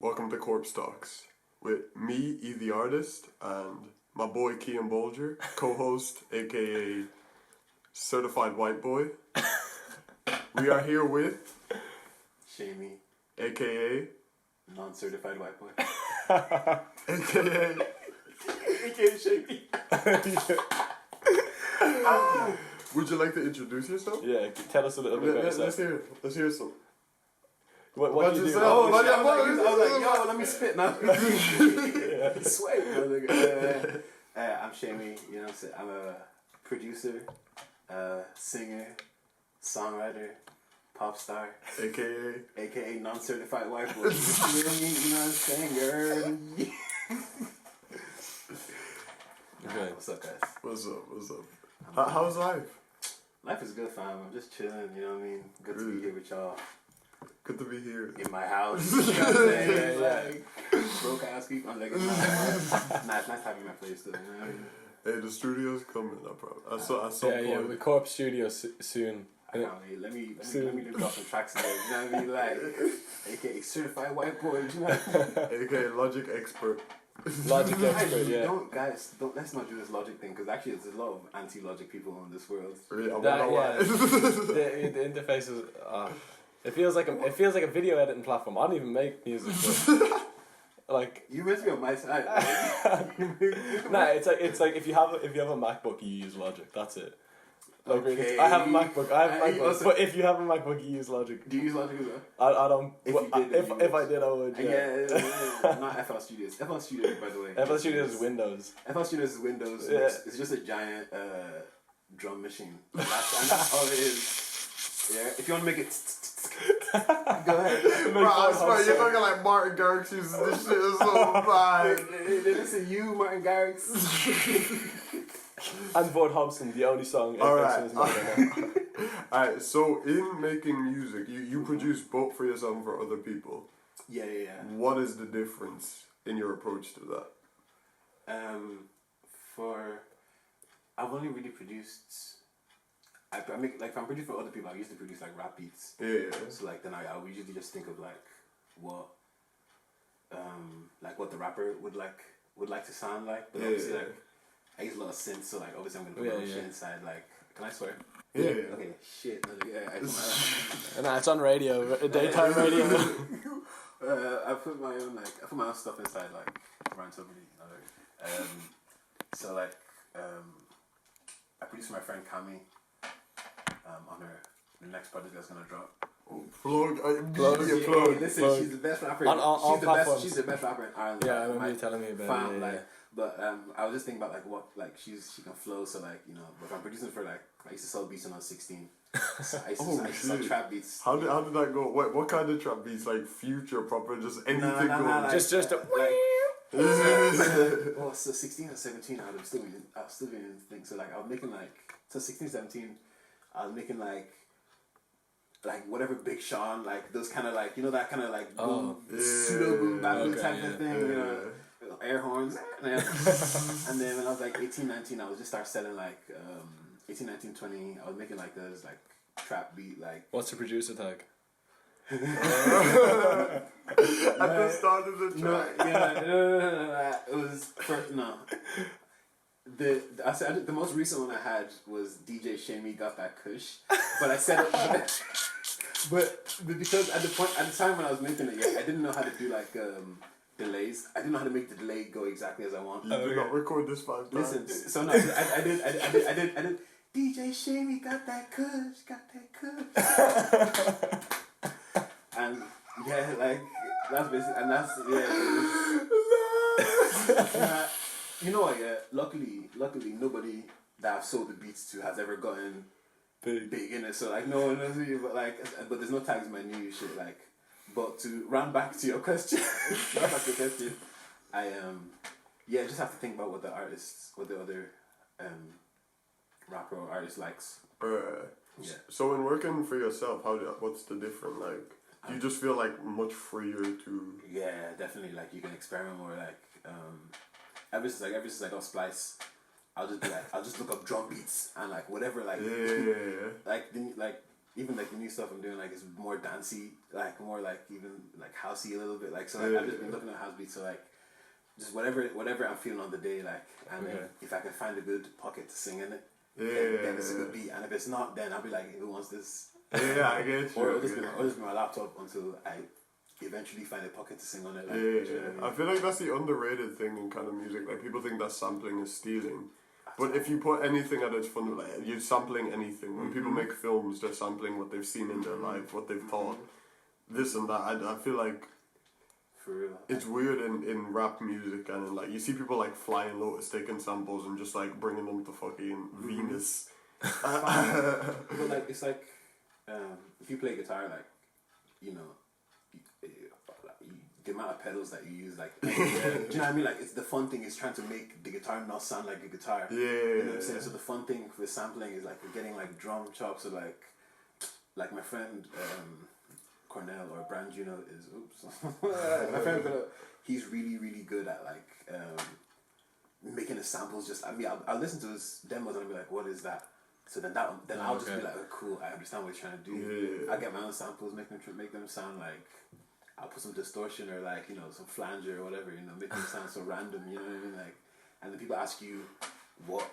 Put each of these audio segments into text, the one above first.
Welcome to Korpse Talks with me, E the artist, and my boy Kean Bolger, co-host, aka certified white boy. We are here with S.E.M.I, aka non-certified white boy. aka S.E.M.I. Would you like to introduce yourself? Yeah, tell us a little bit about yourself. Let's hear some. What do you do? I was like, yo, let me spit now. Sweat. I'm S.E.M.I, you know what I'm saying? I'm a producer, singer, songwriter, pop star. AKA non-certified white boy. You know what I'm saying? Girl. Okay. What's up, guys? What's up? How's life? Life is good, fam. I'm just chilling, you know what I mean? Good to be here with y'all. Good to be here. In my house. You know what I'm saying? Like, broke ass people. I'm like, it's nice having my place, though. You know what I mean? Hey, the studio's coming up, bro. I saw Yeah, with Korpse Studio soon. I can't wait. Let me drop some tracks in there. You know what I mean? Like, AKA certified white boy. You know what I mean? AKA Logic Expert. Logic expert, yeah. Let's not do this logic thing, because actually there's a lot of anti-logic people in this world. Really? The interface is. It feels like a video editing platform. I don't even make music, but like You must be on my side. nah, it's like if you have a MacBook, you use Logic. That's it. Like Okay. I have a MacBook. Also, but if you have a MacBook, you use Logic. Do you use Logic as well? I don't. If I did, I would. Yeah. Not FL Studios. FL Studios, by the way. FL Studios is Windows. FL Studios is Windows. Yeah. It's just a giant drum machine. That's all it is. Yeah. If you want to make it. Go ahead. Bro, I swear, you're talking like Martin Garrix uses this shit is so bad. They listen to you, Martin Garrix. And Vaughn Hobson, the only song. Alright, so in making music, you produce both for yourself and for other people. Yeah. What is the difference in your approach to that? I've only really produced. I make, like, if I'm producing for other people, I used to produce like rap beats. Yeah. So like then I would usually just think of like what the rapper would like to sound like. But obviously like I use a lot of synths, so like obviously I'm gonna put my own shit inside. Like, can I swear? Yeah. Okay. Shit. Nah, it's on radio, daytime radio. I put my own stuff inside, like around somebody. So like I produced for my friend Kami. On the next project that's gonna drop. Plug. Listen, she's the best rapper. She's the best rapper in Ireland. Yeah, I remember you telling me about it. Yeah. But I was just thinking about like what she can flow. So like, you know, but if I'm producing for like, I used to sell beats when I was 16. So I used to sell trap beats. How did that go? What kind of trap beats? Like Future, proper, just anything going? Like, just a. Well, so 16 or 17, I was still doing things. So like I was making like 16, 17. I was making like whatever Big Sean, like those kind of like, you know, that kind of like boom, pseudo boom bap type of thing, you know, air horns. And then when I was like 18, 19, I would just start selling like 18, 19, 20. I was making like those like trap beat like. What's the producer tag? At the start of the track. No, it was first, no. The most recent one I had was DJ S.E.M.I Got That Kush, but I said it, but because at the time when I was making it, I didn't know how to do like delays. I didn't know how to make the delay go exactly as I want. You did not record this 5 times. Listen, so no, I did. DJ S.E.M.I Got That Kush, and yeah, like that's basically, and that's yeah. You know what? Yeah. Luckily, nobody that I've sold the beats to has ever gotten big in it. So like, no one knows me. But there's no tags in my new shit. Like, but to round back to your question, I just have to think about what the other rapper or artist likes. Yeah. So in working for yourself, what's the difference? Like, do you just feel like much freer to? Yeah, definitely. Like you can experiment more. Like. Ever since I got Splice, I'll just look up drum beats and like whatever like like even like the new stuff I'm doing, like, is more dancey, like more like even like housey a little bit, like, so like I've just been looking at house beats, so like just whatever I'm feeling on the day, like, and then if I can find a good pocket to sing in it, then it's a good beat, and if it's not, then I'll be like, who wants this? Yeah, I get you. Or it'll just be my laptop until I eventually find a pocket to sing on it. Like, Yeah, you know what I mean? I feel like that's the underrated thing in kind of music. Like, people think that sampling is stealing. But if you put anything at its fundamental, like, you're sampling anything. When people make films, they're sampling what they've seen in their life, what they've taught, this and that. I feel like for real, it's weird in rap music, and in, like, you see people like Flying Lotus taking samples and just like bringing them to fucking Venus. but like, it's like if you play guitar, like, you know, the amount of pedals that you use, like, do you know what I mean? Like, it's the fun thing is trying to make the guitar not sound like a guitar. Yeah. You know what I'm saying? So the fun thing with sampling is like getting like drum chops, or like my friend Cornell or Brand Juno is my friend, he's really good at like making the samples. Just, I mean, I'll listen to his demos and I'll be like, what is that? So then I'll just be like, oh, cool, I understand what he's trying to do. I get my own samples, make them sound like, I'll put some distortion or like, you know, some flanger or whatever, you know, make them sound so random, you know what I mean? Like, and then people ask you what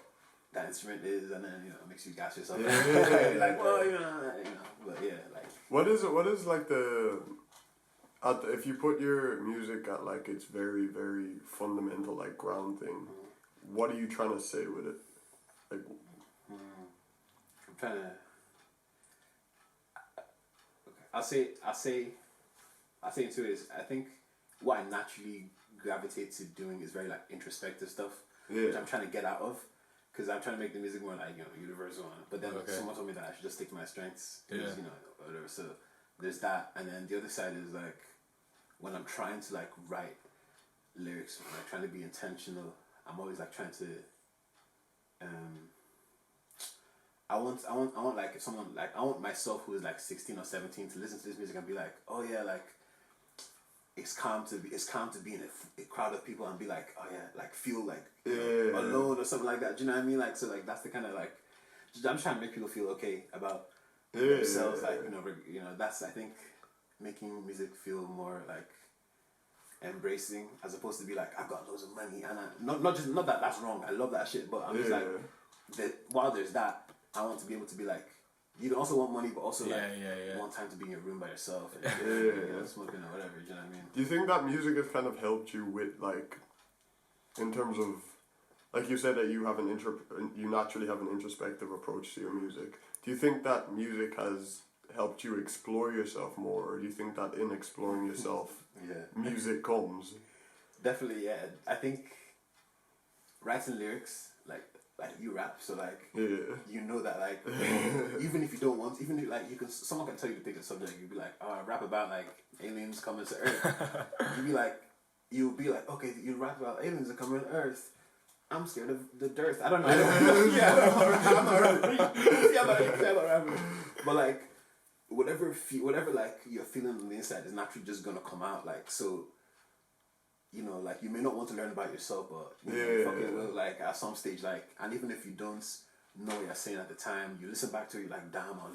that instrument is, and then, you know, it makes you gas yourself. Like, well, you know, but yeah, like. What is like if you put your music at like its very, very fundamental, like, ground thing, what are you trying to say with it? Like, I'm trying to. Okay. I'll say into it is, I think what I naturally gravitate to doing is very like introspective stuff, which I'm trying to get out of, because I'm trying to make the music more like, you know, universal. But then someone told me that I should just stick to my strengths, because, you know, whatever. So there's that, and then the other side is like when I'm trying to like write lyrics, when I'm trying to be intentional, I'm always like trying to. I want like, if someone, like, I want myself who is like 16 or 17 to listen to this music and be like, oh yeah, like, it's calm to be in a crowd of people and be like, oh yeah, like, feel like alone or something like that. Do you know what I mean? Like, so like, that's the kind of like, I'm trying to make people feel okay about themselves. Like, you know, that's, I think, making music feel more like embracing, as opposed to be like, I've got loads of money, and not that that's wrong. I love that shit, but I'm just like, while there's that, I want to be able to be like, you also want money, but also want time to be in your room by yourself and you know, smoking or whatever. Do you know what I mean? Do you think that music has kind of helped you with, like, in terms of, like you said that you naturally have an introspective approach to your music. Do you think that music has helped you explore yourself more, or do you think that in exploring yourself, music comes? Definitely, yeah. I think writing lyrics, like you rap, so like you know that, like, even if you don't want, even if, like, someone can tell you to pick a subject, you'd be like, oh, I rap about like aliens coming to Earth. you'll be like, okay, you rap about aliens that come to Earth. I'm scared of the dirt. I don't know. I'm not rapping. But like, whatever like you're feeling on the inside is naturally just gonna come out. Like, so, you know, like, you may not want to learn about yourself, but you fucking will, like, at some stage, like, and even if you don't know what you're saying at the time, you listen back to it, you're like, damn, I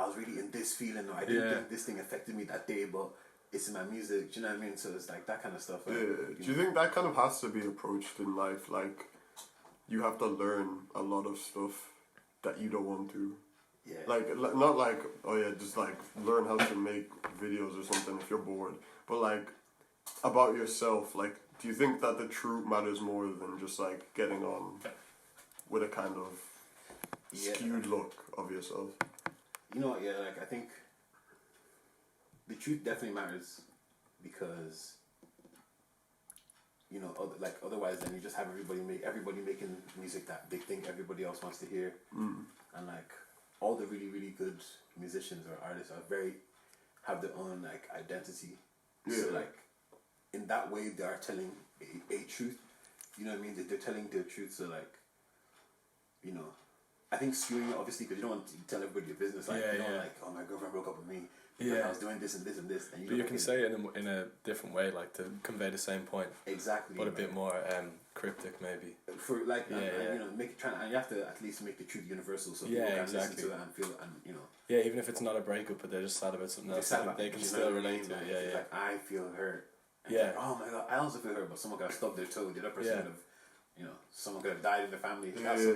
was really in this feeling, or I didn't think this thing affected me that day, but it's in my music. Do you know what I mean? So it's like that kind of stuff. Like, do you think that kind of has to be approached in life? Like, you have to learn a lot of stuff that you don't want to. Yeah. Like, not like, oh yeah, just like learn how to make videos or something if you're bored, but like, about yourself, like, do you think that the truth matters more than just like getting on with a kind of skewed look of yourself? You know what, yeah, like, I think the truth definitely matters, because, you know, like, otherwise then you just have everybody making music that they think everybody else wants to hear, and like, all the really, really good musicians or artists have their own like identity. So like, in that way, they are telling a truth. You know what I mean? They're telling their truth. So like, you know, I think skewing, obviously, because you don't want to tell everybody your business. Like, you don't like, oh, my girlfriend broke up with me. because Yeah. I was doing this and this and this. And But you can say it in a different way, like to convey the same point, exactly, but a bit more cryptic maybe. for like Yeah, yeah. you know, and you have to at least make the truth universal so Yeah, people can exactly. listen to it and feel and you know. Yeah, even if it's not a breakup, but they're just sad about something else, they can you know still what I relate mean? to it. Like, Yeah, it's yeah. Like I feel hurt. And Yeah. Like, oh my god, I also feel hurt, but someone could have stubbed their toe. The other person Yeah. could have, you know, someone could have died in their family. Yeah. That's Yeah.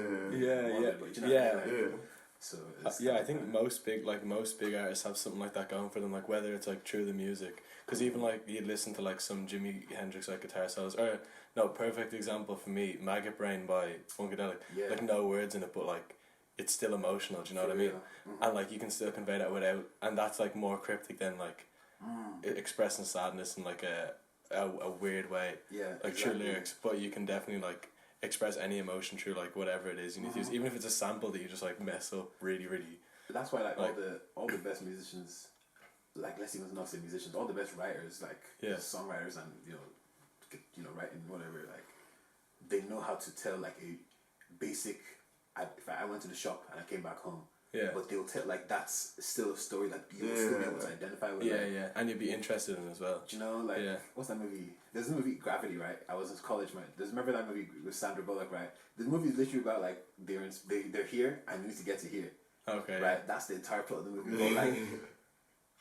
But you know what I mean? Like, Yeah. So Yeah, I think most big artists have something like that going for them. Like whether it's like through the music, because even like you'd listen to like some Jimi Hendrix like guitar solos, or no, perfect example for me, Maggot Brain by Funkadelic. Yeah. Like no words in it, but like it's still emotional. Do you know what I mean? And like you can still convey that without, and that's like more cryptic than like expressing sadness in like a weird way. Yeah, like true lyrics, but you can definitely like express any emotion through like whatever it is you need to use, even if it's a sample that you just like mess up really. But that's why like Like- all the best musicians, like let's even not say musicians, all the best writers, like Yeah. songwriters and writing whatever, like they know how to tell like a basic. If I went to the shop and I came back home, Yeah. but they'll tell like that's still a story that you'll still be able to identify with. Yeah, like, yeah, and you'd be interested in it as well. do you know, like, Yeah. what's that movie? There's a movie, Gravity, right? I was in college, right? Remember that movie with Sandra Bullock, right? The movie is literally about, like, they're here and they need to get to here, Okay. right? That's the entire plot of the movie. But, like,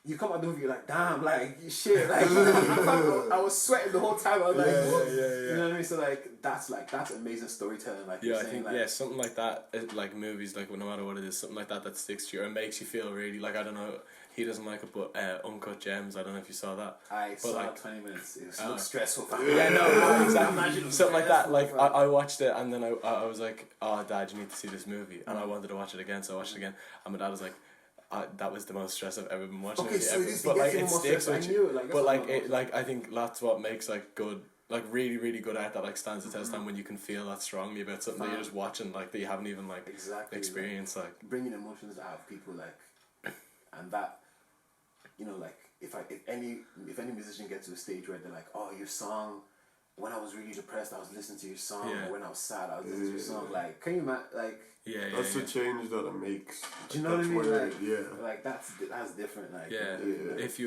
you come out the movie, you're like, damn, like, shit, like, I was sweating the whole time. I was like, what? You know what I mean? So, like, that's amazing storytelling. Like, Yeah, you're I saying, think like, something like that, like movies, like no matter what it is, something like that sticks to you or makes you feel really like I don't know. He doesn't like it, but Uncut Gems. I don't know if you saw that. I saw like, 20 minutes. It looked stressful. Yeah, no, exactly. Imagine Something like that. Like stressful, I watched it and then I was like, oh Dad, you need to see this movie, and I wanted to watch it again, so I watched it again, and my dad was like, that was the most stress I've ever been watching. Okay, so ever. it is, But it like gets it even more sticks stressful. with I you. knew it, like, But that's like what it, like I think that's what makes like good, like really good art that like stands the test of time, when you can feel that strongly about something that you're just watching, like that you haven't even like exactly experienced, like bringing emotions out of people, like, and that, you know, like if any musician gets to a stage where they're like, oh, your song, when I was really depressed, I was listening to your song. Yeah. Or when I was sad, I was listening to your song. Like, can you like? yeah, That's the change that it makes. Do you know what I That's mean? where- Like, yeah. like that's different. Like, Yeah. Yeah. If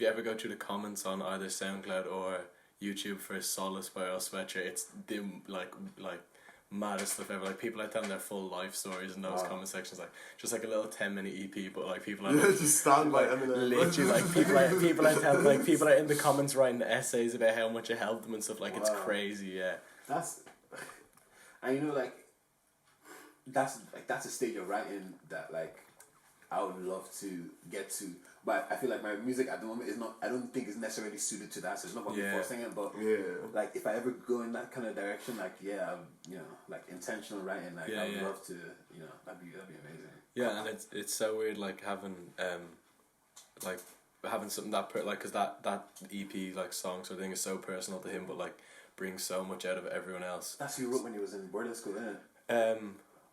you ever go through the comments on either SoundCloud or YouTube for Solace by Earl Sweatshirt, it's the like maddest stuff ever. Like people are telling their full life stories in those comment sections, like just like a little 10-minute EP, but like people are Yeah, just stand by like Eminem. literally like people are telling, like people are in the comments writing essays about how much it helped them and stuff. Like it's Wow. crazy. Yeah. that's, and you know, like that's a stage of writing that like I would love to get to, but I feel like my music at the moment is not. I don't think it's necessarily suited to that. So it's not about me Yeah. forcing it, but Yeah. like if I ever go in that kind of direction, like you know, like intentional writing, like Yeah, I would yeah. love to, you know, that'd be amazing. Yeah, and it's so weird like having something that like because that EP like song sort of thing is so personal to him, but like brings so much out of everyone else. That's who you wrote when he was in boarding school, isn't it?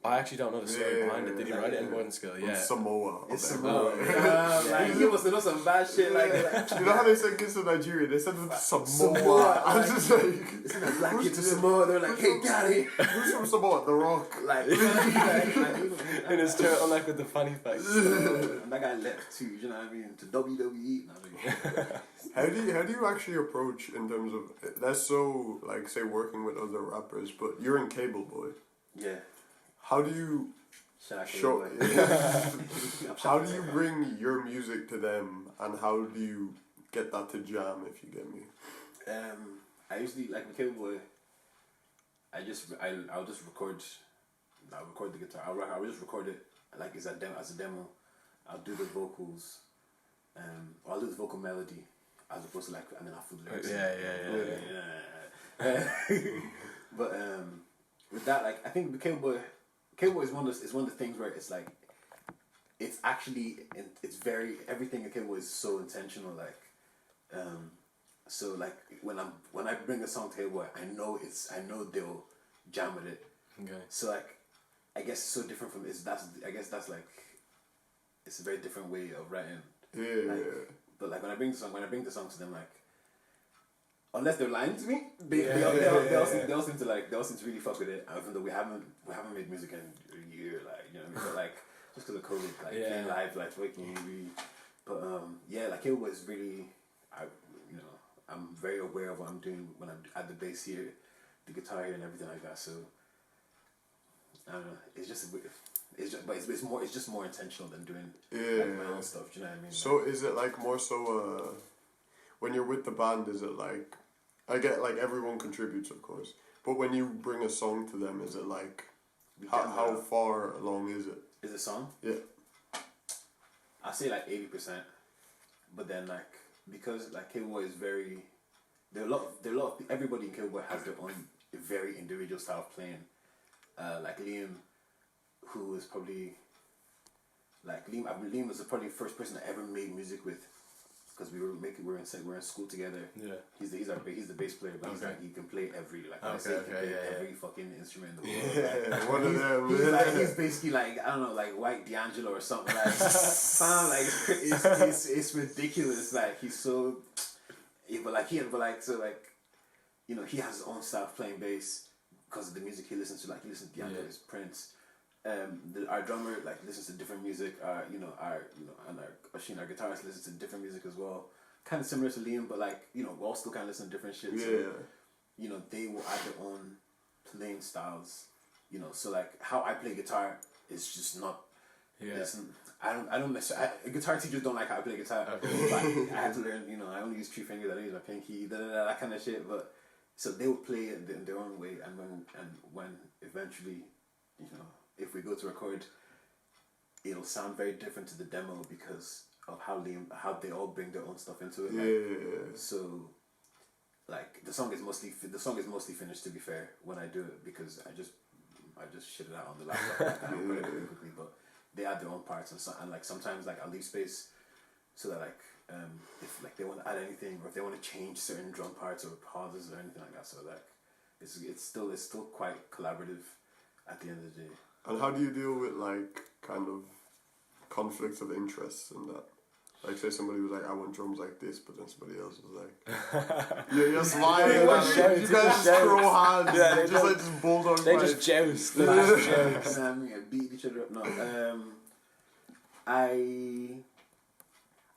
I actually don't know the story Yeah, behind it. Did he yeah, write it in yeah. boarding school? From Yeah. Samoa. It's of Samoa. everywhere. Like he must have done some bad shit. Like You know how they said kids to Nigeria? They said Samoa. Samoa, I was just like, it's a black kid to Samoa. They're like, hey, get out of here. who's from Samoa? The Rock. Like, In his turtleneck with the funny face. and that guy left too. You know what I mean? To WWE. No, How do you actually approach in terms of that's so like say working with other rappers, but you're in Cable Boy. yeah. How do you Shout out to show? everybody. How do you bring your music to them, and how do you get that to jam? If you get me. I usually like with Cable Boy. I'll just record. I'll record the guitar. I'll just record it like as a demo. I'll do the vocals. Or I'll do the vocal melody as opposed to like, and then I'll put the lyrics. Yeah. But with that, like I think the Cable Boy is one of the things where it's like it's actually it's very everything in Cable Boy is so intentional. Like so like when I bring a song to Cable Boy, I know they'll jam with it. Okay. So like I guess it's so different from I guess that's like it's a very different way of writing. Yeah. Like, but like when I bring the song to them, like unless they're lying to me, they all seem to really fuck with it. Even though we haven't made music in a year, like you know what I mean. But like just because of COVID, like playing live, like working really. But yeah, like it was really, I'm very aware of what I'm doing when I'm at the bass here, the guitar here, and everything like that. So I don't know. It's just but it's just more intentional than doing like my own stuff. Do you know what I mean? So like, is it like more so when you're with the band? Is it like I get like everyone contributes, of course, but when you bring a song to them, is it like how far along is it? Is a song? Yeah. I say like 80%, but then like because like K-Boy is very, there are a lot of everybody in K-Boy has their own very individual style of playing. Like Liam, who is probably like Liam was probably the first person I ever made music with, because we were in school together. Yeah. He's the bass player, but he's like he can play every every fucking instrument in the world. Yeah, like, one of them. He's basically like, I don't know, like White D'Angelo or something like. Like it's ridiculous. Like he's so, yeah, but he has his own style of playing bass because of the music he listens to. Like he listens to D'Angelo's Prince. Our drummer like listens to different music. Our guitarist listens to different music as well. Kind of similar to Liam, but like we all still kind of listen to different shit. Yeah. So, they will add their own playing styles. So like how I play guitar is just not. Yeah. I don't necessarily. Guitar teachers don't like how I play guitar. Okay. But I had to learn. I only use 3 fingers. I don't use my pinky. That kind of shit. But so they will play it in their own way, and when eventually, if we go to record, it'll sound very different to the demo because of how they all bring their own stuff into it. Yeah. So, like the song is mostly finished. To be fair, when I do it, because I just shit it out on the laptop really quickly. But they add their own parts and like sometimes like I'll leave space so that like if like they want to add anything or if they want to change certain drum parts or pauses or anything like that. So like it's still quite collaborative at the end of the day. And how do you deal with like kind of conflicts of interest in that? Like say somebody was like, I want drums like this, but then somebody else was like, you're smiling. You guys just throw hands. Yeah, they just bulldog. They just joust. They just joust. Beat each other up. No, I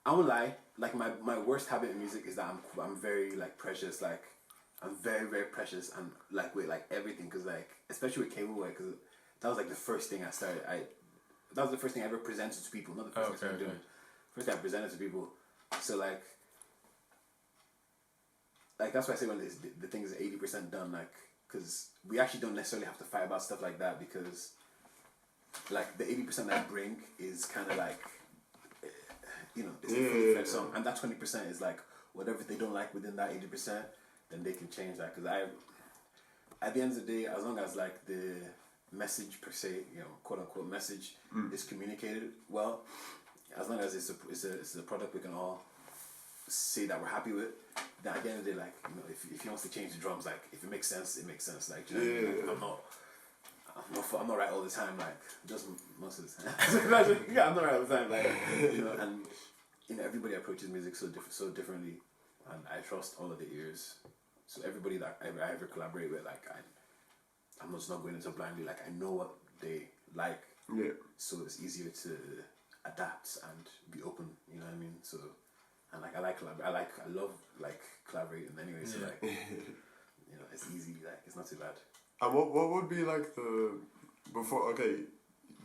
won't lie. Like my worst habit in music is that I'm very like precious. Like I'm very very precious and like with like everything. Cause like especially with Cable Way, cause that was like the first thing I started. That was the first thing I ever presented to people. Not the first thing I started doing. First thing I presented to people. So like that's why I say when the thing is 80% done. Like because we actually don't necessarily have to fight about stuff like that because like the 80% that I bring is kind of like it's a fully fledged song, and that 20% is like whatever they don't like within that 80%, then they can change that. Because at the end of the day, as long as like the message per se, quote unquote message is communicated well, as long as it's a product we can all say that we're happy with, then at the end of the day, like if he wants to change the drums, like if it makes sense, it makes sense. Like, do you know what I mean? Like, I'm not right all the time. Like just most of the time. Yeah, I'm not right all the time. Like and everybody approaches music so differently, and I trust all of the ears. So everybody that I ever collaborate with, like I'm just not going into blindly. Like I know what they like. Yeah. So it's easier to adapt and be open. You know what I mean? So and like I love like collaborating anyway. So like it's easy. Like it's not too bad. And what would be like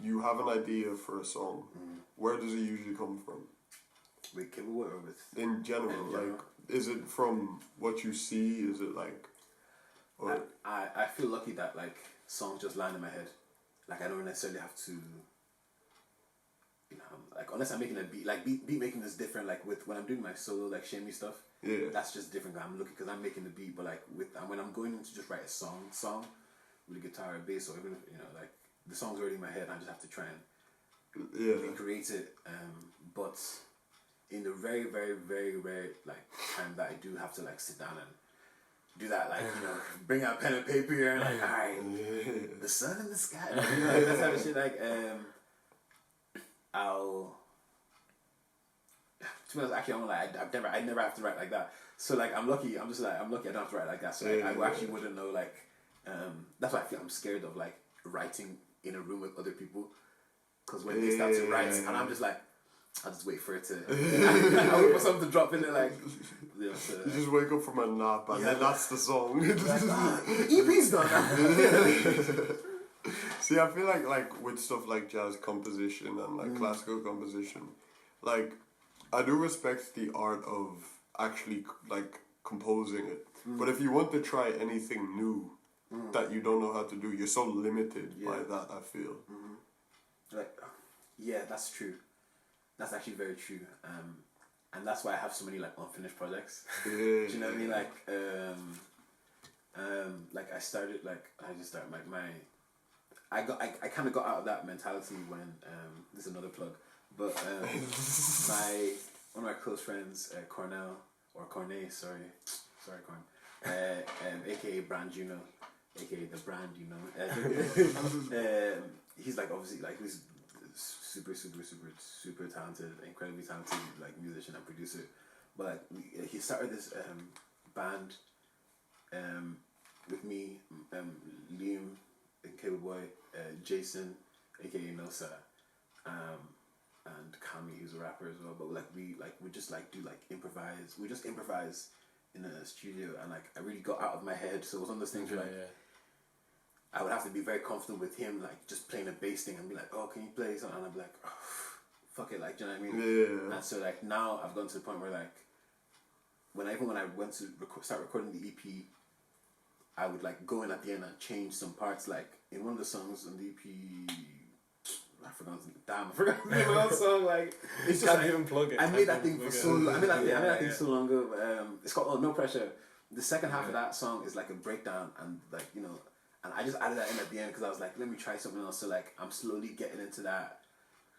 you have an idea for a song. Where does it usually come from? With Cable or with in general, like is it from what you see? Is it like or I feel lucky that like songs just land in my head. Like I don't necessarily have to like unless I'm making a beat, like beat making is different. Like with when I'm doing my solo like S.E.M.I stuff, that's just different. I'm looking because I'm making the beat, but like when I'm going to just write a song with a guitar or bass or even like the song's already in my head, and I just have to try and recreate it. But in the very very very rare like time that I do have to like sit down and do that, like bring out pen and paper here and like alright, the sun in the sky, like that type of shit. Like to be honest, actually, I'm like I never have to write like that. So like I'm lucky. I'm lucky I don't have to write like that. So like, I actually wouldn't know like that's why I feel I'm scared of like writing in a room with other people, because when they start to write and I'm just like I'll just wait for it to. I wait for something to drop in there, like. You just wake up from a nap and then that's the song. EP's done. See, I feel like with stuff like jazz composition and like classical composition, like I do respect the art of actually like composing it. But if you want to try anything new that you don't know how to do, you're so limited by that. I feel. Like, yeah, that's true. That's actually very true. And that's why I have so many like unfinished projects. Do you know what I mean? Like I started I kind of got out of that mentality when this is another plug, but one of my close friends, Cornell or Cornet, sorry Corn, aka Brand Juno, aka the Brand, you know. He's like obviously like he's super talented, incredibly talented like musician and producer, but like he started this band with me, Liam, Cable Boy, Jason, aka Nosa, and Kami, who's a rapper as well. But we just like do like improvise. We just improvise in a studio, and like I really got out of my head. So it was one of those things where like I would have to be very comfortable with him, like just playing a bass thing and be like, oh, can you play something? And I'd be like, oh, fuck it, like, do you know what I mean? Yeah. And so like now I've gotten to the point where like when I went to start recording the EP, I would like go in at the end and change some parts. Like in one of the songs on the EP, I forgot the name of that song. Like it's just Can't even plug it. I made that thing for so long. I made that thing so long ago. It's called No Pressure. The second half of that song is like a breakdown, and like, you know, and I just added that in at the end because I was like, let me try something else. So like I'm slowly getting into that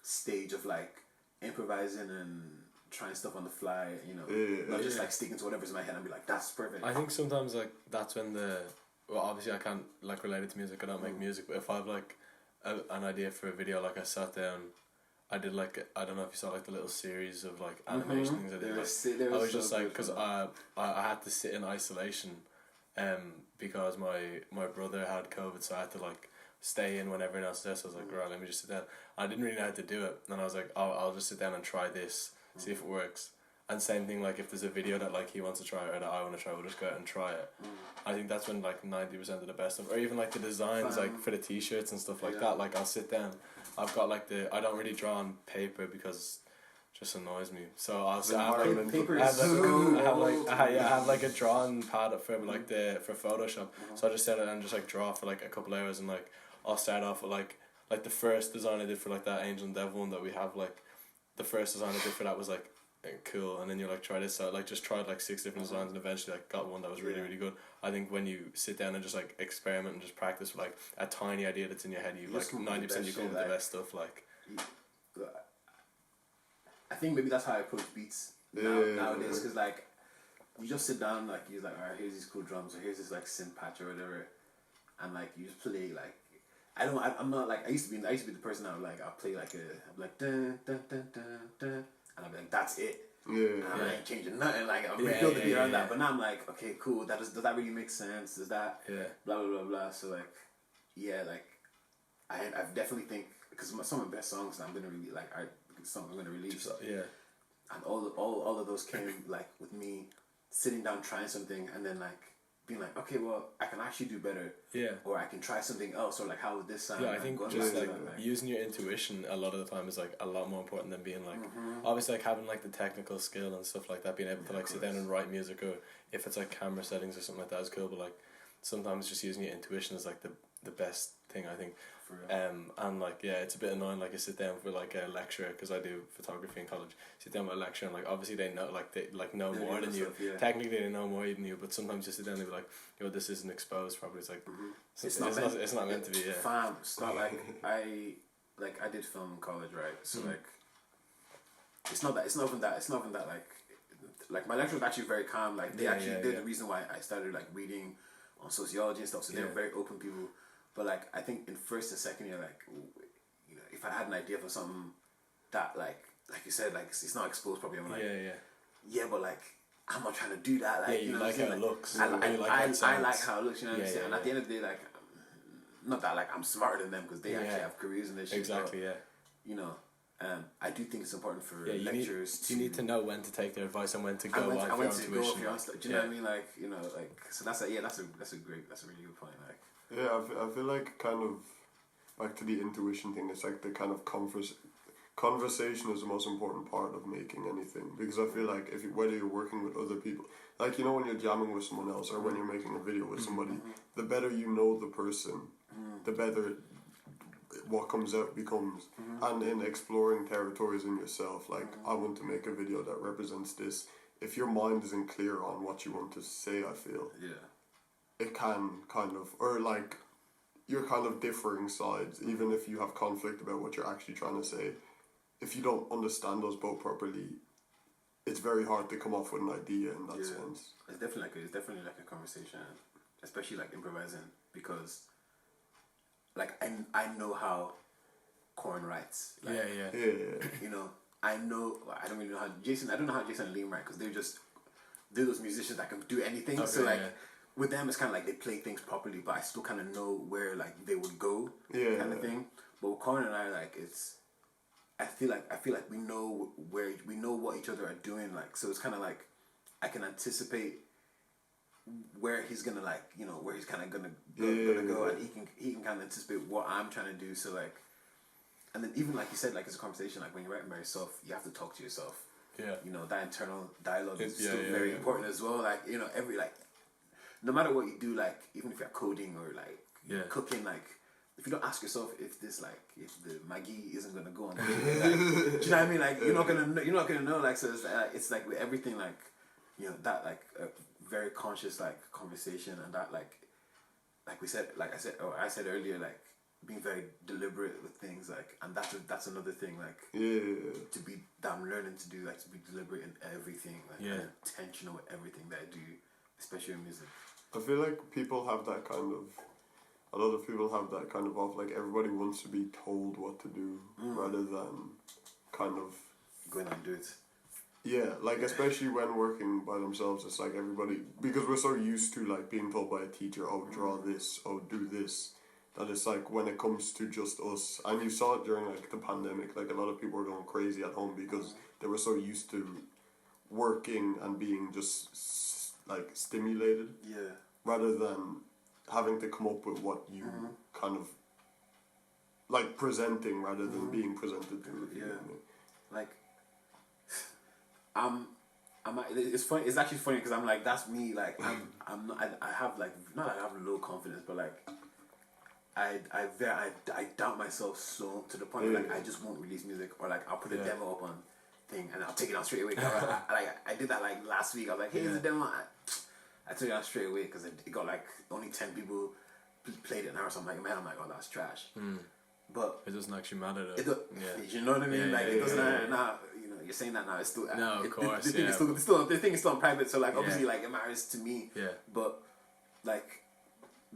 stage of like improvising and trying stuff on the fly, you know, not just like sticking to whatever's in my head and be like, that's perfect. I think sometimes like that's when well, obviously I can't like relate it to music. I don't make music, but if I've like an idea for a video, like I sat down, I did like I don't know if you saw like the little series of like animation things I did. I was just like, because I had to sit in isolation, because my brother had COVID, so I had to like stay in when everyone else was there. So I was like, right, let me just sit down. I didn't really know how to do it, and I was like, I'll just sit down and try this, see if it works. And same thing, like if there's a video that like he wants to try or that I want to try, we'll just go out and try it. I think that's when like 90% of the best stuff, or even like the designs like for the t-shirts and stuff like that. Like I'll sit down, I've got like I don't really draw on paper because it just annoys me. So I have like a drawing pad for like for Photoshop. So I just sit down and just like draw for like a couple hours, and like I'll start off with like the first design I did for like that Angel and Devil one that we have, like the first design I did for that was like cool, and then you're like, try this out, like just tried like 6 different designs and eventually like got one that was really really good. I think when you sit down and just like experiment and just practice with like a tiny idea that's in your head, you like 90% you come with the best stuff. Like I think maybe that's how I approach beats nowadays, because like you just sit down, like you're like, alright, here's these cool drums, or here's this like synth patch or whatever, and like you just play like I'm not like I used to be the person that would like I'll play like I'm like dun dun dun dun dun, and I'll be like, that's it. And I'm like changing nothing, like I'm rebuild the beat around that. But now I'm like, okay, cool, does that really make sense? Does that blah blah blah blah. So like like I definitely think, because some of the best songs that I'm gonna release, like I'm gonna release, and all of those came like with me sitting down trying something and then like being like, okay, well, I can actually do better. Or I can try something else, or like, how would this sound? I think just like using your intuition a lot of the time is like a lot more important than being like obviously like having like the technical skill and stuff like that, being able to like sit down and write music, or if it's like camera settings or something like that is cool, but like sometimes just using your intuition is like the best thing, I think. And like it's a bit annoying, like you sit down for like a lecturer, because I do photography in college, sit down with a lecturer and like obviously they know know more than you, technically they know more than you, but sometimes you sit down and they be like, yo, this isn't exposed properly. It's like it's not meant to be. Fam, it's not like I did film in college, right? So like it's not even that like my lecturer was actually very calm, like they're the reason why I started like reading on sociology and stuff, so they're very open people. But like I think in first and second year, like, you know, if I had an idea for something that like you said, like it's not exposed properly, I'm like but like I'm not trying to do that, like you know like how it looks. I like how it looks, you know what I'm saying? And at the end of the day, like, not that like I'm smarter than them, because they actually have careers and this shit. Exactly, but, you know, I do think it's important for Yeah, lecturers you need to know when to take their advice and when to go I on went for to your go own off your own tuition. stuff. Do you know what I mean? Like, you know, like, so that's a really good point. Like, Yeah, I feel like kind of back to the intuition thing. It's like the kind of conversation is the most important part of making anything, because I feel like whether you're working with other people, like, you know, when you're jamming with someone else or when you're making a video with somebody, the better you know the person, the better what comes out becomes. And in exploring territories in yourself, like, I want to make a video that represents this. If your mind isn't clear on what you want to say, I feel it can kind of, or like, you're kind of differing sides, even if you have conflict about what you're actually trying to say. If you don't understand those both properly, it's very hard to come off with an idea in that sense. It's definitely like a conversation, especially like improvising, because like I know how Korn writes. Like, Yeah. You know, I don't really know how Jason and Liam write, because they're those musicians that can do anything. Okay, so like with them, it's kind of like they play things properly, but I still kind of know where like they would go, kind of thing. But with Korn and I, like, I feel like we know what each other are doing, like, so it's kind of like I can anticipate where he's gonna, like, you know, where he's kind of gonna go, and he can kind of anticipate what I'm trying to do. So like, and then even like you said, like, it's a conversation. Like when you're writing by yourself, you have to talk to yourself. Yeah. You know, that internal dialogue is still very important as well. Like, you know, no matter what you do, like, even if you're coding or like cooking, like, if you don't ask yourself if if the Maggi isn't gonna go on, like, do you know what I mean? Like, you're not gonna know. Like, so it's like with everything, like, you know, that like a very conscious like conversation, and that like I said earlier, like, being very deliberate with things, like, and that's another thing, like, that I'm learning to do, like, to be deliberate in everything, like, and intentional with everything that I do, especially in music. I feel like a lot of people have that kind of like, everybody wants to be told what to do rather than kind of going and do it. Yeah, like, especially when working by themselves, it's like everybody, because we're so used to like being told by a teacher, oh, draw this, oh, do this, that it's like when it comes to just us, and you saw it during like the pandemic, like a lot of people were going crazy at home because they were so used to working and being just like stimulated, rather than having to come up with what you kind of like presenting rather than being presented to. Like, it's funny. It's actually funny because I'm like, that's me. Like, I'm not. I have like, not that I have low confidence, but like, I doubt myself so to the point where, like, I just won't release music, or like I'll put a demo up on thing and I'll take it out straight away. I did that like last week. I was like, hey, here's a demo. I took it out straight away because it got like only 10 people played it an hour. So I'm like, man, oh, that's trash. But it doesn't actually matter though. You know what I mean? It doesn't matter now. You know, you're saying that now. It's still of course. The thing is still on private. So like, obviously, like, it matters to me. Yeah. But like,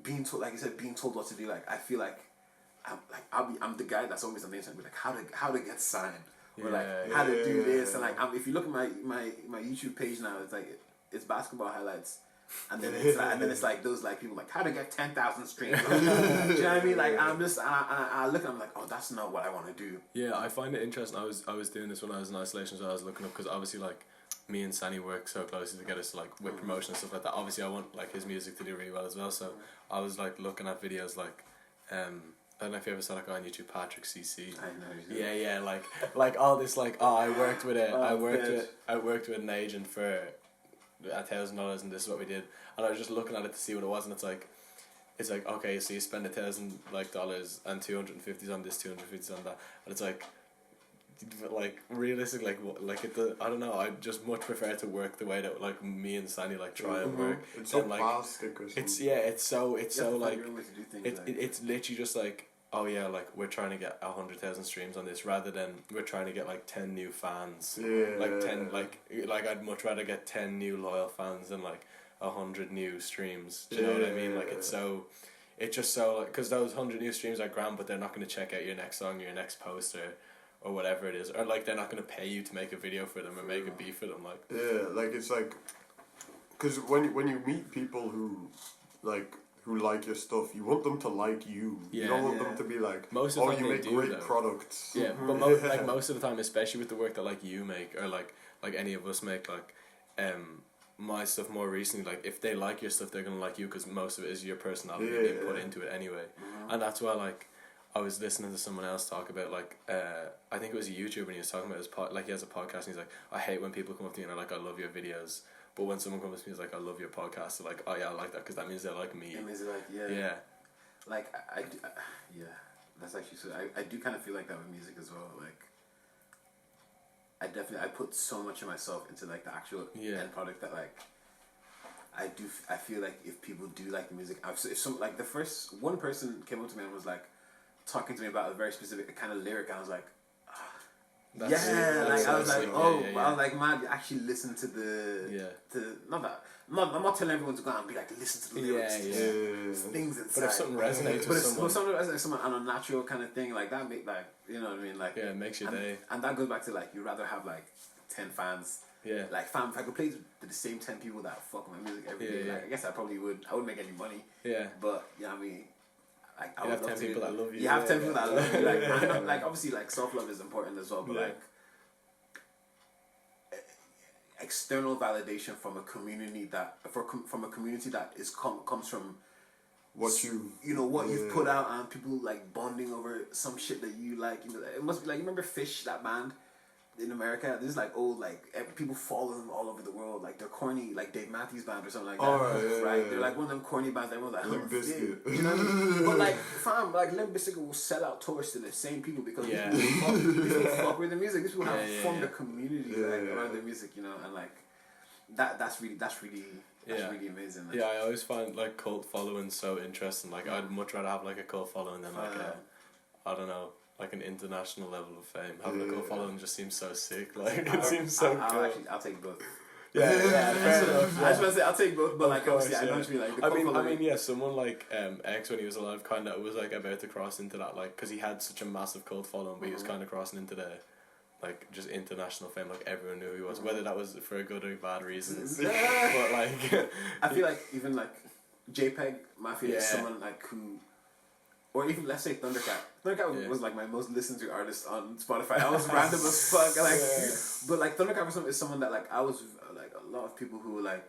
being told, like you said, being told what to do. Like, I feel like I'm the guy that's always on the internet with like how to get signed, or like how to do this, and like, if you look at my YouTube page now, it's like it's basketball highlights. And then it's like those like people like how to get 10,000 streams. Do you know what I mean? Like, I'm just I look and I'm like, oh, that's not what I want to do. Yeah, I find it interesting. I was doing this when I was in isolation, so I was looking up because obviously like me and Sani work so closely to get us like with promotion and stuff like that. Obviously, I want like his music to do really well as well. So I was like looking at videos like I don't know if you ever saw that guy on YouTube, Patrick CC. I know. Yeah, like all this like I worked with an agent for $1,000 and this is what we did, and I was just looking at it to see what it was, and it's like okay, so you spend $1,000 and 250 on this, 250 on that, and it's like realistic, I don't know, I just much prefer to work the way that like me and Sandy like try and work. It's so plastic or something. It's so like it's literally just like, oh yeah, like we're trying to get 100,000 streams on this rather than we're trying to get like 10 new fans. Like 10, like I'd much rather get 10 new loyal fans than like 100 new streams. Do you know what I mean? Like it's just so like, because those 100 new streams are grand, but they're not going to check out your next song or your next post or whatever it is, or like they're not going to pay you to make a video for them or make a beat for them. Like like it's like, because when you meet people who like who like your stuff, you want them to like you. You don't want them to be like, most of the time you they make do, great though. products. Yeah, but like most of the time, especially with the work that like you make or like any of us make, like my stuff more recently, like if they like your stuff, they're gonna like you because most of it is your personality that you put into it anyway. And that's why like I was listening to someone else talk about like I think it was a YouTuber and he was talking about his like he has a podcast and he's like, I hate when people come up to me and are like, I love your videos, but when someone comes up to me and is like, I love your podcast, they're like, oh yeah, I like that because that means they like me. It means like like I that's actually so I do kind of feel like that with music as well. Like I put so much of myself into like the actual end product that like I feel like if people do like the music, if some like the first one person came up to me and was like talking to me about a very specific kind of lyric, and I was like, I was like, I was like, man, you actually listen to the I'm not telling everyone to go out and be like, listen to the lyrics, things inside. But if something resonates with someone, if something resonates with someone on a natural kind of thing, like that, make like, you know what I mean, like it makes your day. And that goes back to like, you'd rather have like 10 fans. Yeah. Like if I could play to the same 10 people that fuck my music every day, like I guess I probably would. I wouldn't make any money. Yeah. But you know what I mean. Like I would have 10 people that love you. You have 10 people that love you. Like, like obviously, like self-love is important as well, but like external validation from a community that from a community that is comes from what you've put out, and people like bonding over some shit that you like. You know, it must be like, you remember Fish, that band in America? This is like old, like people follow them all over the world. Like they're corny, like Dave Matthews Band or something like that. Right? They're like one of them corny bands that everyone's like, Limp Bizkit. You know what I mean? But like, fam, like Limp Bizkit will sell out tours to the same people because these people fuck with the music. These people have formed a community around their music, you know, and like that's really amazing. Like. Yeah, I always find like cult following so interesting. Like I'd much rather have like a cult following than like I don't know, like an international level of fame. Having a cult following just seems so sick. Like it seems so cool. I'll take both. Yeah, fair enough. I just want to say I'll take both, but like obviously I know what you mean. Like I mean, someone like X when he was alive kind of was like about to cross into that, like because he had such a massive cult following, but he was kind of crossing into the like just international fame, like everyone knew who he was, whether that was for good or bad reasons. But like, I feel like even like JPEG Mafia is someone like who, or even let's say Thundercat. Thundercat was like my most listened to artist on Spotify. I was random as fuck, like, but like Thundercat for some is someone that like I was like a lot of people who were like.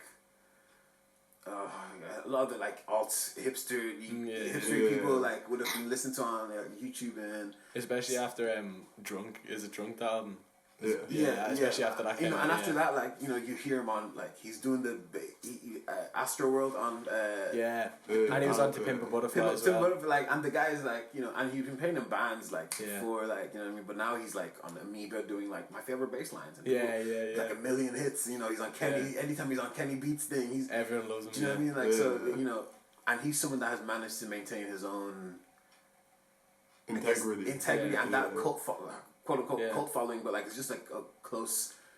A lot of the like alt hipster people like would have been listened to on YouTube, and especially after Drunk, is it Drunk the album? Especially after that. And after that, like you hear him on like he's doing the Astro World on and he was on To Pimp a Butterfly as well. Like, and the guy is like and he's been playing in bands like before, like you know what I mean. But now he's like on Amoeba doing like my favorite bass lines. And like 1 million hits. You know, he's on Kenny. Anytime he's on Kenny Beats thing, everyone loves him. Do you know what I mean? Like so, and he's someone that has managed to maintain his own integrity, and that cult quote unquote cult following, but like it's just like a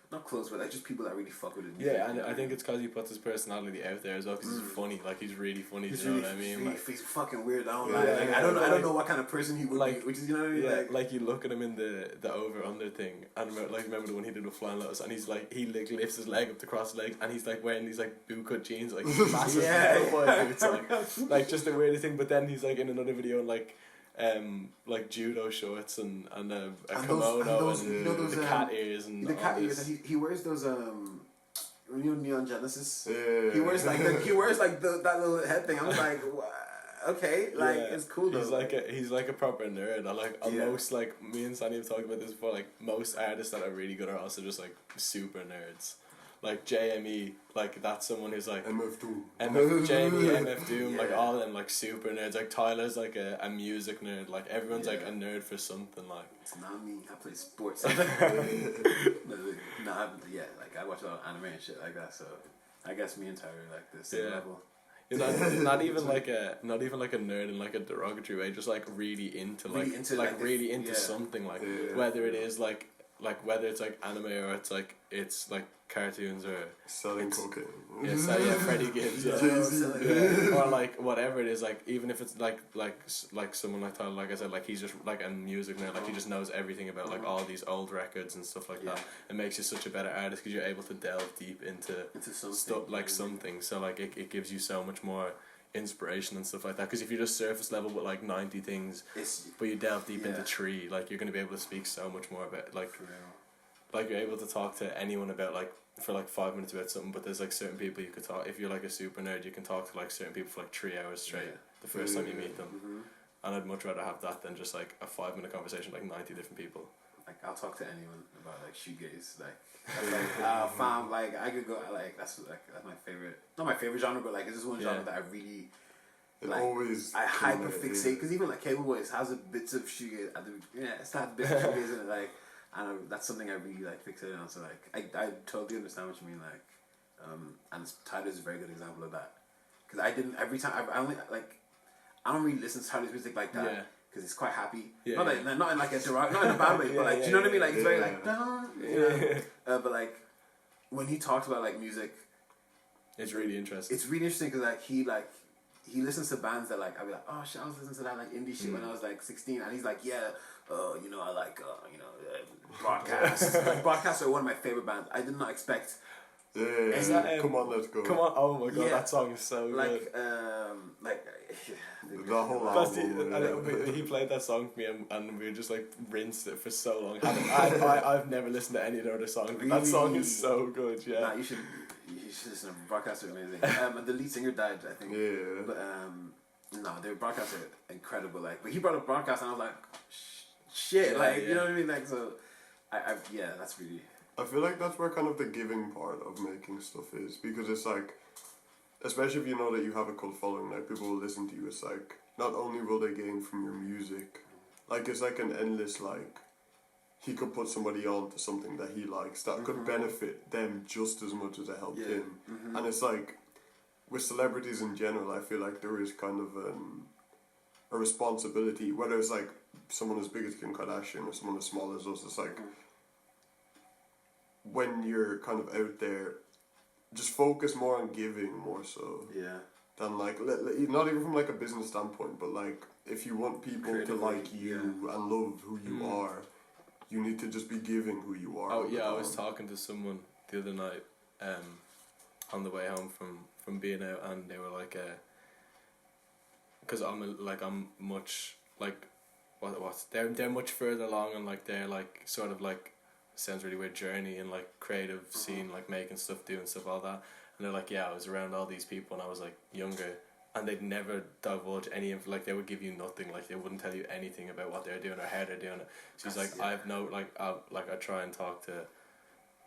not close, but like just people that really fuck with it. Yeah, and I think it's because he puts his personality out there as well. Because he's funny, like he's really funny. You know what I mean? He's fucking weird. I don't like. I don't know what kind of person he would be. Which is, you know what I mean? Yeah, like you look at him in the over under thing, and remember the one he did with Flying Lotus, and he's like he lifts his leg up to cross his legs, and he's like wearing these like bootcut jeans, like massive cowboy boots, like just the weirdest thing. But then he's like in another video like judo shorts and a kimono and the cat ears and the cat ears, and he wears those Neon Genesis. He wears like that little head thing. I'm like, okay, like it's cool though. He's like a proper nerd. I like most like me and Sandy have talked about this before. Like most artists that are really good are also just like super nerds. Like JME, like that's someone who's like MF Doom, MF Doom, like all of them like super nerds. Like Tyler's like a music nerd. Like everyone's like a nerd for something. Like it's not me. I play sports. Like I watch a lot of anime and shit like that. So I guess me and Tyler are like the same level. Not even like a nerd in like a derogatory way. Just like really into something. Like whether it is like whether it's like anime or it's like cartoons or selling cocaine. Freddie Gibbs, or like whatever it is, like even if it's like someone like Tyler, like I said, like he's just like a music nerd, like he just knows everything about like all these old records and stuff like that. It makes you such a better artist because you're able to delve deep into stuff like something. So like it gives you so much more inspiration and stuff like that. Because if you're just surface level with like 90 things, but you delve deep into 3, like you're going to be able to speak so much more about like you're able to talk to anyone about like for like 5 minutes about something, but there's like certain people you could talk, if you're like a super nerd, you can talk to like certain people for like 3 hours straight the first time you meet them. And I'd much rather have that than just like a 5-minute conversation with like 90 different people. Like I'll talk to anyone about like shoegaze, fam, like I could go like that's my favorite, not my favorite genre, but like it's just one genre that I really I hyper fixate, because even like Cable Boys has a bits of shoegaze at the it's not bits of shoegaze in it, like, and that's something I really like fixated on. So like I totally understand what you mean, like and Tyler's is a very good example of that, because I didn't every time I only like I don't really listen to Tyler's music like that. Because it's quite happy, not in like a not in a bad way, but like, do you know what I mean? Like it's very like, you know? But like when he talks about like music, it's really interesting. It's really interesting because he listens to bands that like I'll be like, oh shit, I was listening to that like indie shit when I was like 16, and he's like, you know, I like Broadcast. Like, Broadcast are one of my favorite bands. I did not expect. Come on, let's go. Come on, oh my god, that song is so good. The whole album. He played that song for me, and we just like rinsed it for so long. I've never listened to any of the other songs, but that song is so good. Yeah, nah, you should listen to Broadcast are amazing. And the lead singer died, I think. Yeah. But no, their Broadcast are incredible. Like, but he brought up Broadcast, and I was like, shit, like you know what I mean? Like, so I that's really. I feel like that's where kind of the giving part of making stuff is, because it's like, especially if you know that you have a cult following, like people will listen to you, it's like, not only will they gain from your music, like it's like an endless, like, he could put somebody on to something that he likes that could benefit them just as much as it helped him. And it's like, with celebrities in general, I feel like there is kind of a responsibility, whether it's like someone as big as Kim Kardashian or someone as small as us, it's like, when you're kind of out there, just focus more on giving more so than like not even from like a business standpoint, but like if you want people to like you and love who you are, you need to just be giving who you are. Oh yeah, I was talking to someone the other night on the way home from being out, and they were like because I'm much like they're much further along and like they're like sort of like, sounds really weird, journey and like creative scene, like making stuff, doing stuff, all that. And they're like, I was around all these people and I was like younger, and they'd never divulge any like they would give you nothing, like they wouldn't tell you anything about what they're doing or how they're doing it. So he's like, I have no I try and talk to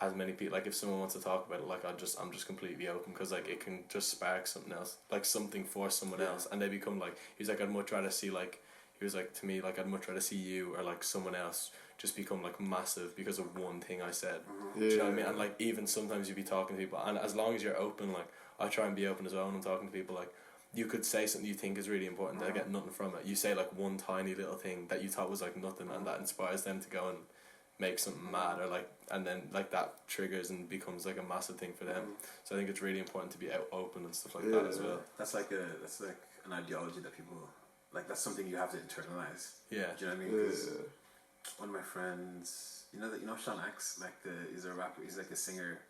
as many people, like if someone wants to talk about it, like I'm just completely open, because like it can just spark something else, like something for someone else, and they become like, he's like, I'd much rather see like, he was like to me, like I'd much rather see you or like someone else just become like massive because of one thing I said. Do you know what I mean? And like even sometimes you be talking to people, and as long as you're open, like I try and be open as well when I'm talking to people, like you could say something you think is really important, they get nothing from it. You say like one tiny little thing that you thought was like nothing, and that inspires them to go and make something mad, or like, and then like that triggers and becomes like a massive thing for them. So I think it's really important to be open and stuff like that as well. That's like an ideology that people like. That's something you have to internalize. Yeah. Do you know what I mean? 'Cause one of my friends, you know Sean Axe, like he's a rapper, he's like a singer,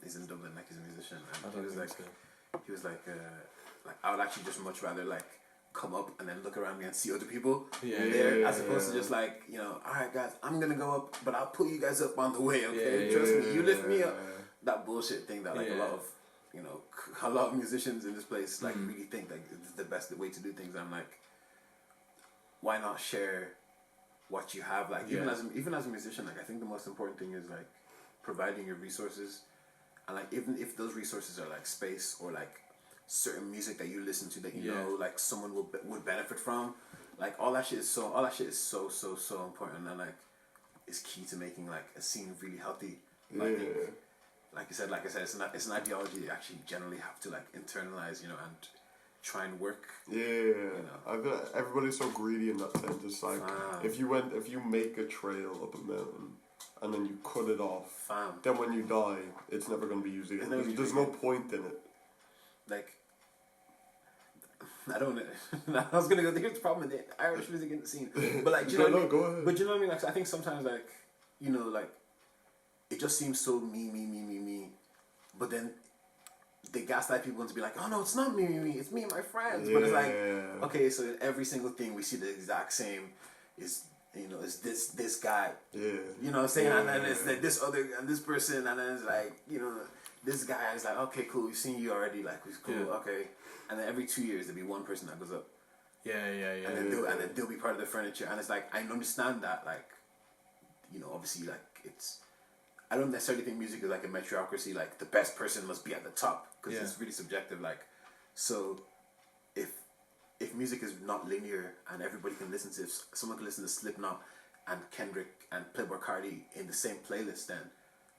he's in Dublin, like he's a musician, and he was like I would actually just much rather like come up and then look around me and see other people as opposed to just like, you know, alright guys, I'm gonna go up, but I'll pull you guys up on the way, okay? Trust me, you lift me up. That bullshit thing that like a lot of musicians in this place like really think like it's the best way to do things. I'm like, why not share what you have? Like even as a musician, like I think the most important thing is like providing your resources, and like even if those resources are like space or like certain music that you listen to that you know like someone would benefit from, like all that shit is so important, and like is key to making like a scene really healthy. And I think, like I said, it's an ideology you actually generally have to like internalize, you know, and try and work. You know. I feel like everybody's so greedy in that sense. It's like if you make a trail up a mountain and then you cut it off, then when you die, it's never going to be used again. There's no point in it. Like, I don't know. I was gonna go. Here's the problem with the Irish music in the scene, but like, you know what I mean? Go ahead. But you know what I mean? Like, I think sometimes like, you know, like, it just seems so me. But then, they gaslight people into be like, oh no, it's not me, it's me and my friends. But it's like, okay, so every single thing we see the exact same is, you know, is this guy. Yeah. You know what I'm saying? And then it's like this other and this person, and then it's like, you know, this guy is like, okay, cool, we've seen you already, like it's cool, okay. And then every 2 years there'll be one person that goes up. Yeah. And then they'll be part of the furniture, and it's like, I understand that, like, you know, obviously, like, it's, I don't necessarily think music is like a meritocracy, like the best person must be at the top, because it's really subjective, like, so if music is not linear and everybody can listen to, if someone can listen to Slipknot and Kendrick and Playboi Carti in the same playlist, then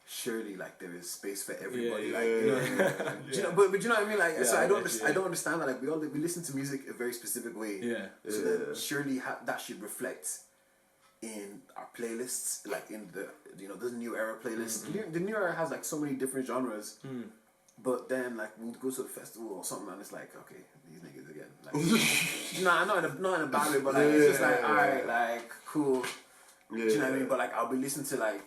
surely like there is space for everybody, like, you know what I mean? Do you know, but you know what I mean, like, so I don't understand that, like, we listen to music a very specific way, so then surely that should reflect in our playlists, like in the, you know, this new era playlist. The new era has like so many different genres, but then like we'll go to a festival or something and it's like, okay, these niggas again, like, not in a bad way, but like it's just like, alright, like, cool, do you know what I mean? But like I'll be listening to like,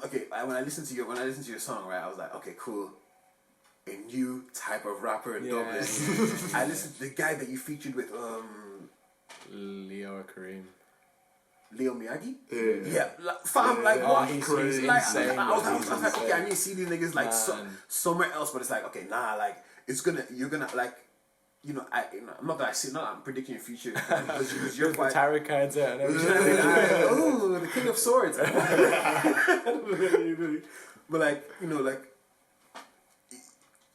okay, when I listen to your song, right, I was like, okay, cool, a new type of rapper in Dublin. I listened to the guy that you featured with Leo or Kareem. Leo Miyagi? Yeah. Like, fam, like, what? He's like, insane. I was like, okay, I need to see these niggas, like, somewhere else, but it's like, okay, nah, like, you're gonna, like, you know, not that I'm predicting your future, because you're quite... tarot cards out and everything. Oh, the King of Swords. But, like, you know, like,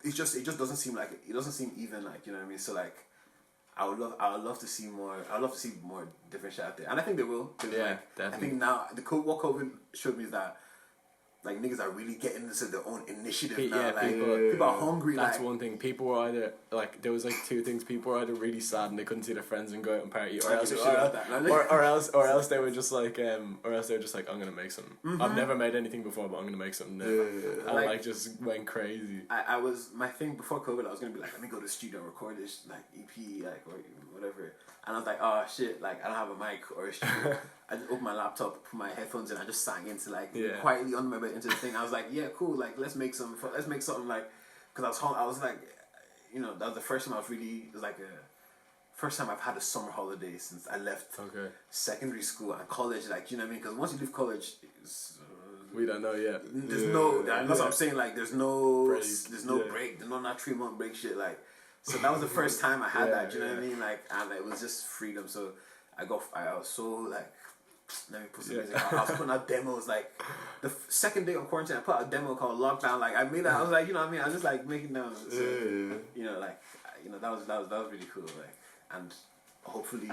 it just doesn't seem like, it doesn't seem even, like, you know what I mean? So, like, I would love to see more different shit out there, and I think they will. Yeah, like, definitely. I think now what COVID showed me is that like niggas are really getting into their own initiative now. Yeah, like people are hungry. That's like, one thing. People were either like, there was like two things. People were either really sad and they couldn't see their friends and go out and party, or else they were just like I'm gonna make something. I've never made anything before, but I'm gonna make something new. And like just went crazy. I was, my thing before COVID, I was gonna be like, let me go to the studio and record this like EP, like, or whatever. And I was like, oh shit, like I don't have a mic or a studio. I just opened my laptop, put my headphones in, I just sang into like quietly under my bed into the thing. I was like, yeah, cool, like let's make something like, because I was like, you know, that was the first time it was like first time I've had a summer holiday since I left secondary school and college, like, you know what I mean? Because once you leave college, we don't know yet. There's that's what I'm saying, like there's no break, there's no 3-month break shit, like. So that was the first time I had that, do you know what I mean? Like, and it was just freedom. So I was so like, let me put some music out. I was putting out demos, like, the second day of quarantine, I put out a demo called Lockdown. Like, I made that, I was like, you know what I mean? I was just like making them, so, you know, like, you know, that was really cool. Like, and hopefully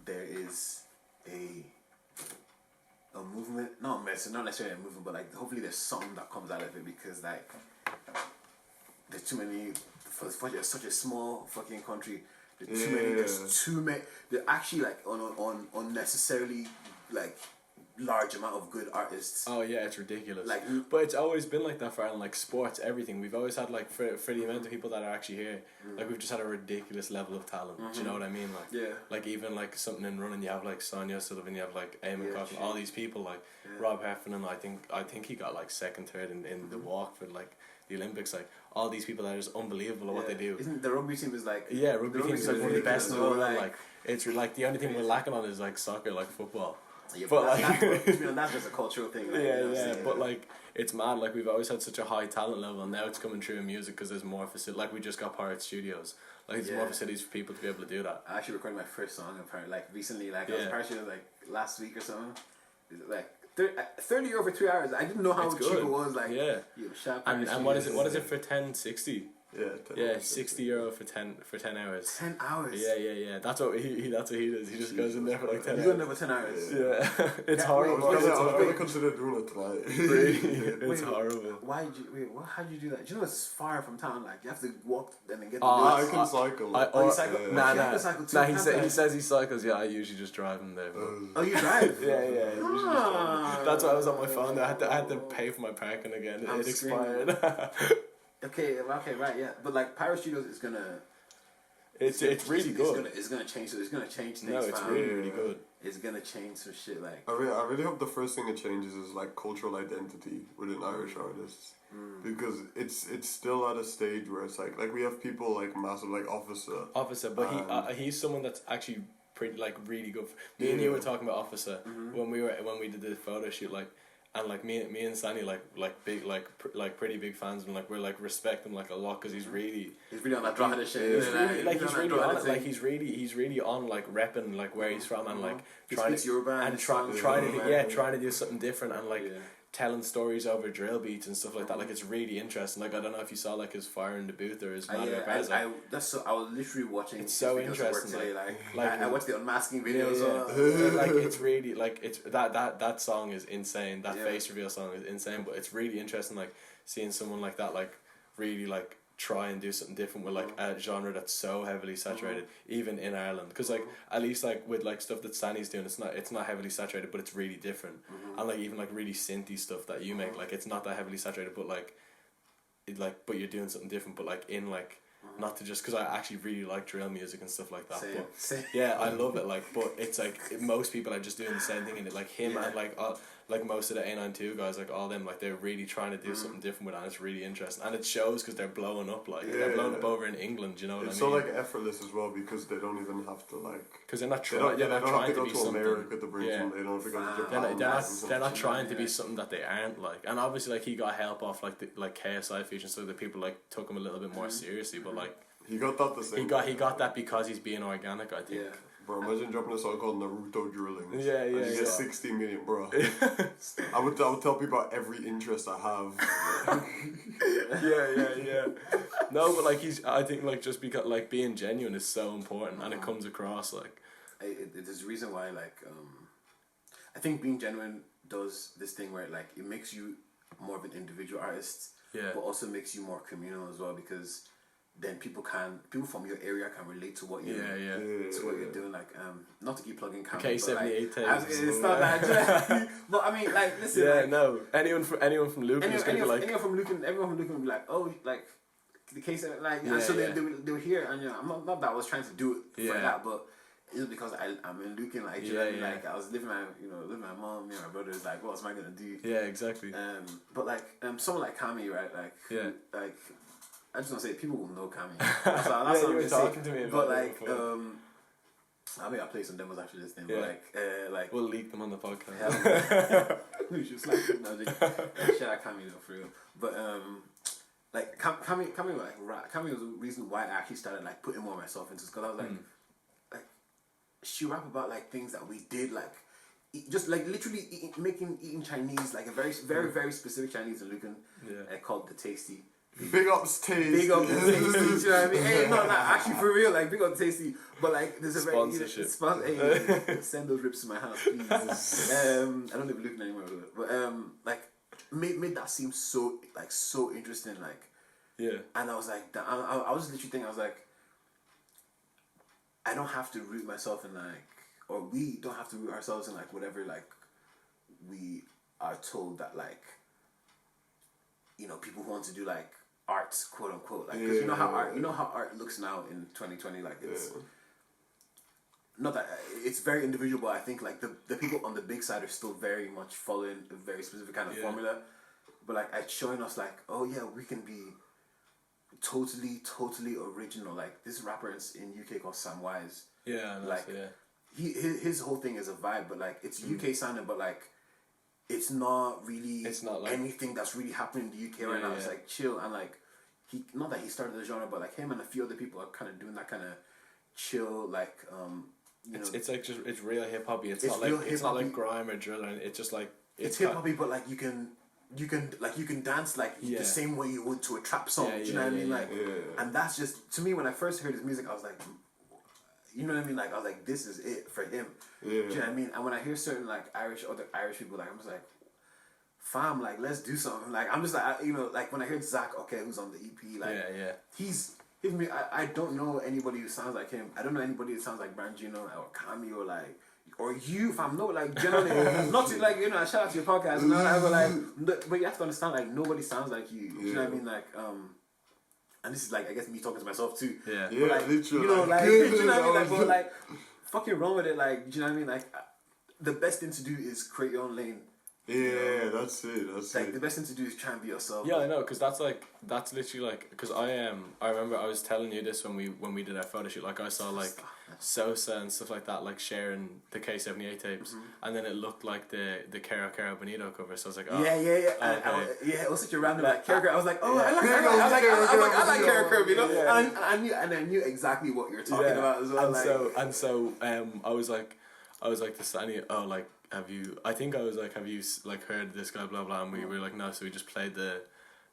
there is a movement, not necessarily a movement, but like, hopefully there's something that comes out of it, because like, there's too many. For such a small fucking country, there's too many. They're actually like on unnecessarily like large amount of good artists. Oh yeah, it's ridiculous. Like, but it's always been like that for like sports, everything. We've always had like for the amount of people that are actually here, like we've just had a ridiculous level of talent. Do you know what I mean? Like like even like something in running, you have like Sonia Sullivan, you have like Eamon Coughlin, all these people, like Rob Heffernan. I think he got like second, third in the walk for like the Olympics. Like all these people that are just unbelievable at what they do. Isn't the rugby team is like rugby team is like one of the best in the world. Like it's like the only thing we're lacking on is like soccer, like football. Yeah, but like that's just a cultural thing. Like, but like it's mad. Like we've always had such a high talent level, and now it's coming through in music because there's more facilities. Like we just got Pirate Studios. Like there's more facilities for people to be able to do that. I actually recorded my first song in Pirate, like recently. Like I was Pirate Studios like last week or something. Like 30 over 3 hours. I didn't know how cheap it was. Like and what is it? What is it for 10.60? Yeah, €60 for 10 hours. 10 hours. Yeah. That's what he does. He just goes in there for like 10 hours. He's going there for 10 hours. Yeah, it's horrible. I was gonna consider doing it tonight. It's horrible. How'd you do that? Do you know it's far from town? Like you have to walk and then get the I can cycle. You cycle? Nah. He says he cycles. Yeah, I usually just drive him there. Oh, you drive? Yeah. That's why I was on my phone. I had to pay for my parking again. It expired. Okay, right, yeah. But like Pirate Studios is gonna It's really good. It's gonna change. It's gonna change things. No, it's fam. really good. It's gonna change some shit. Like I really hope the first thing it changes is like cultural identity within Irish artists, because it's still at a stage where it's like we have people like massive like Officer, but he's someone that's actually pretty like really good. Me and you were talking about Officer when we did the photo shoot, like. And like me and Sanny like big pretty big fans, and like we're like respect him like a lot because he's really on that Drogheda shit. He's really on it. Like he's really on like repping like where he's from, and like trying to do something different, and like telling stories over drill beats and stuff like that. Like it's really interesting. Like I don't know if you saw like his Fire in the Booth or his I was literally watching. It's so interesting. Today, like I watched the unmasking video. Like it's really like it's that song is insane. That face reveal song is insane. But it's really interesting like seeing someone like that like really like try and do something different with like a genre that's so heavily saturated even in Ireland, because like at least like with like stuff that Sanny's doing, it's not heavily saturated, but it's really different. And like even like really synthy stuff that you make, like it's not that heavily saturated, but like but you're doing something different, but like in like not to just, because I actually really like drill music and stuff like that. Same. Yeah, I love it. Like, but it's like most people are just doing the same thing in it. Like him and like most of the A92 guys, like all them, like they're really trying to do something different with it, and it's really interesting, and it shows because they're blowing up. Like they're blowing up over in England. You know what I mean? It's so like effortless as well, because they don't even have to like. Because they're not trying. They're not trying to be something. America to bring them. They don't have to go to Japan. They're not trying to be something that they aren't. Like, and obviously like he got help off like the KSI feature, so that people like took him a little bit more seriously. But like. He got that the same. He got that because he's being organic, I think. Yeah. Bro, imagine dropping a song called Naruto Drilling. Yeah. And you get 60 million, bro. I would tell people about every interest I have. yeah. No, but like I think like just because like being genuine is so important, and it comes across like. There's a reason why like I think being genuine does this thing where like it makes you more of an individual artist. Yeah. But also makes you more communal as well, because. Then people from your area can relate to what you're doing. Like not to keep plugging Cameron, K78 like, it's not that. But I mean, like, listen. Yeah, like, no. Anyone from Lucan is gonna be like. Anyone from Lucan will be like, oh, like the K7, like, and so they were here, and I'm not that I was trying to do it for that, but it was because I'm in Lucan, like, you know what I mean? Like I was living my mom, my brothers, like, what was I gonna do? Yeah, exactly. But like someone like Kami, right? Like, like. I just want to say people will know Kami. That's what you were talking to me about. But like, I mean, I played some demos after this thing. Yeah. But like, we'll leak them on the podcast. We should slap it. No, shout out Kami though, for real. But like Kami was the reason why I actually started like putting more of myself into this, because I was like she rap about like things that we did, like just like literally eating Chinese, like a very very very specific Chinese in Lucan, called the Tasty. Big ups Tasty. Big up Tasty, you know what I mean? Hey, no, actually for real, like big up Tasty. But like there's a sponsorship. Hey, send those rips to my house, please. I don't live in Lucan anymore, but like made that seem so interesting, like. Yeah. And I was like, I was literally thinking, I was like, I don't have to root myself in like, or we don't have to root ourselves in like whatever like we are told that like, you know, people who want to do like arts, quote unquote, like, because you know how art looks now in 2020, like it's not that it's very individual, but I think like the people on the big side are still very much following a very specific kind of formula, but like it's showing us like, oh yeah, we can be totally original. Like this rapper in UK called S.E.M.I. Like his whole thing is a vibe, but like it's UK sounding, but like it's not like anything that's really happening in the UK right now. It's like chill, and like not that he started the genre, but like him and a few other people are kind of doing that kind of chill, like it's like just it's real hip hoppy. It's not like grime or drill, and it's just like it's hip hoppy, but like you can dance like the same way you would to a trap song. Do you know what I mean? Like, and that's just, to me, when I first heard his music, I was like, you know what I mean? Like I was like, this is it for him. Do you know what I mean? And when I hear certain like other Irish people, like I'm just like, fam, like let's do something. Like I'm just like, like when I heard Zach, who's on the EP, like he's me. I don't know anybody who sounds like him. I don't know anybody who sounds like Brangino or Kami or like. Or you, fam, no, like generally, not to like shout out to your podcast, but like, but you have to understand, like nobody sounds like you. You know what I mean? Like, and this is like I guess me talking to myself too. Yeah. Yeah, like, literally. you know, like you know what I mean, like, That was- but like fucking wrong with it, like, do you know what I mean, like the best thing to do is create your own lane. Yeah, that's it. That's Like it. the best thing to do is try and be yourself. Yeah, I know, because that's literally like, because I remember I was telling you this when we did our photo shoot, like I saw like Sosa and stuff like that, like sharing the K78 tapes, and then it looked like the Caro Caro Bonito cover, so I was like, oh, Yeah. And okay. yeah, it was such a random like character. I was like, oh, Yeah. I like character, you know. And I knew exactly what you're talking about as well. And so I was like to Sunny, oh, like, have you like heard this guy, blah blah, and we were like, no, so we just played the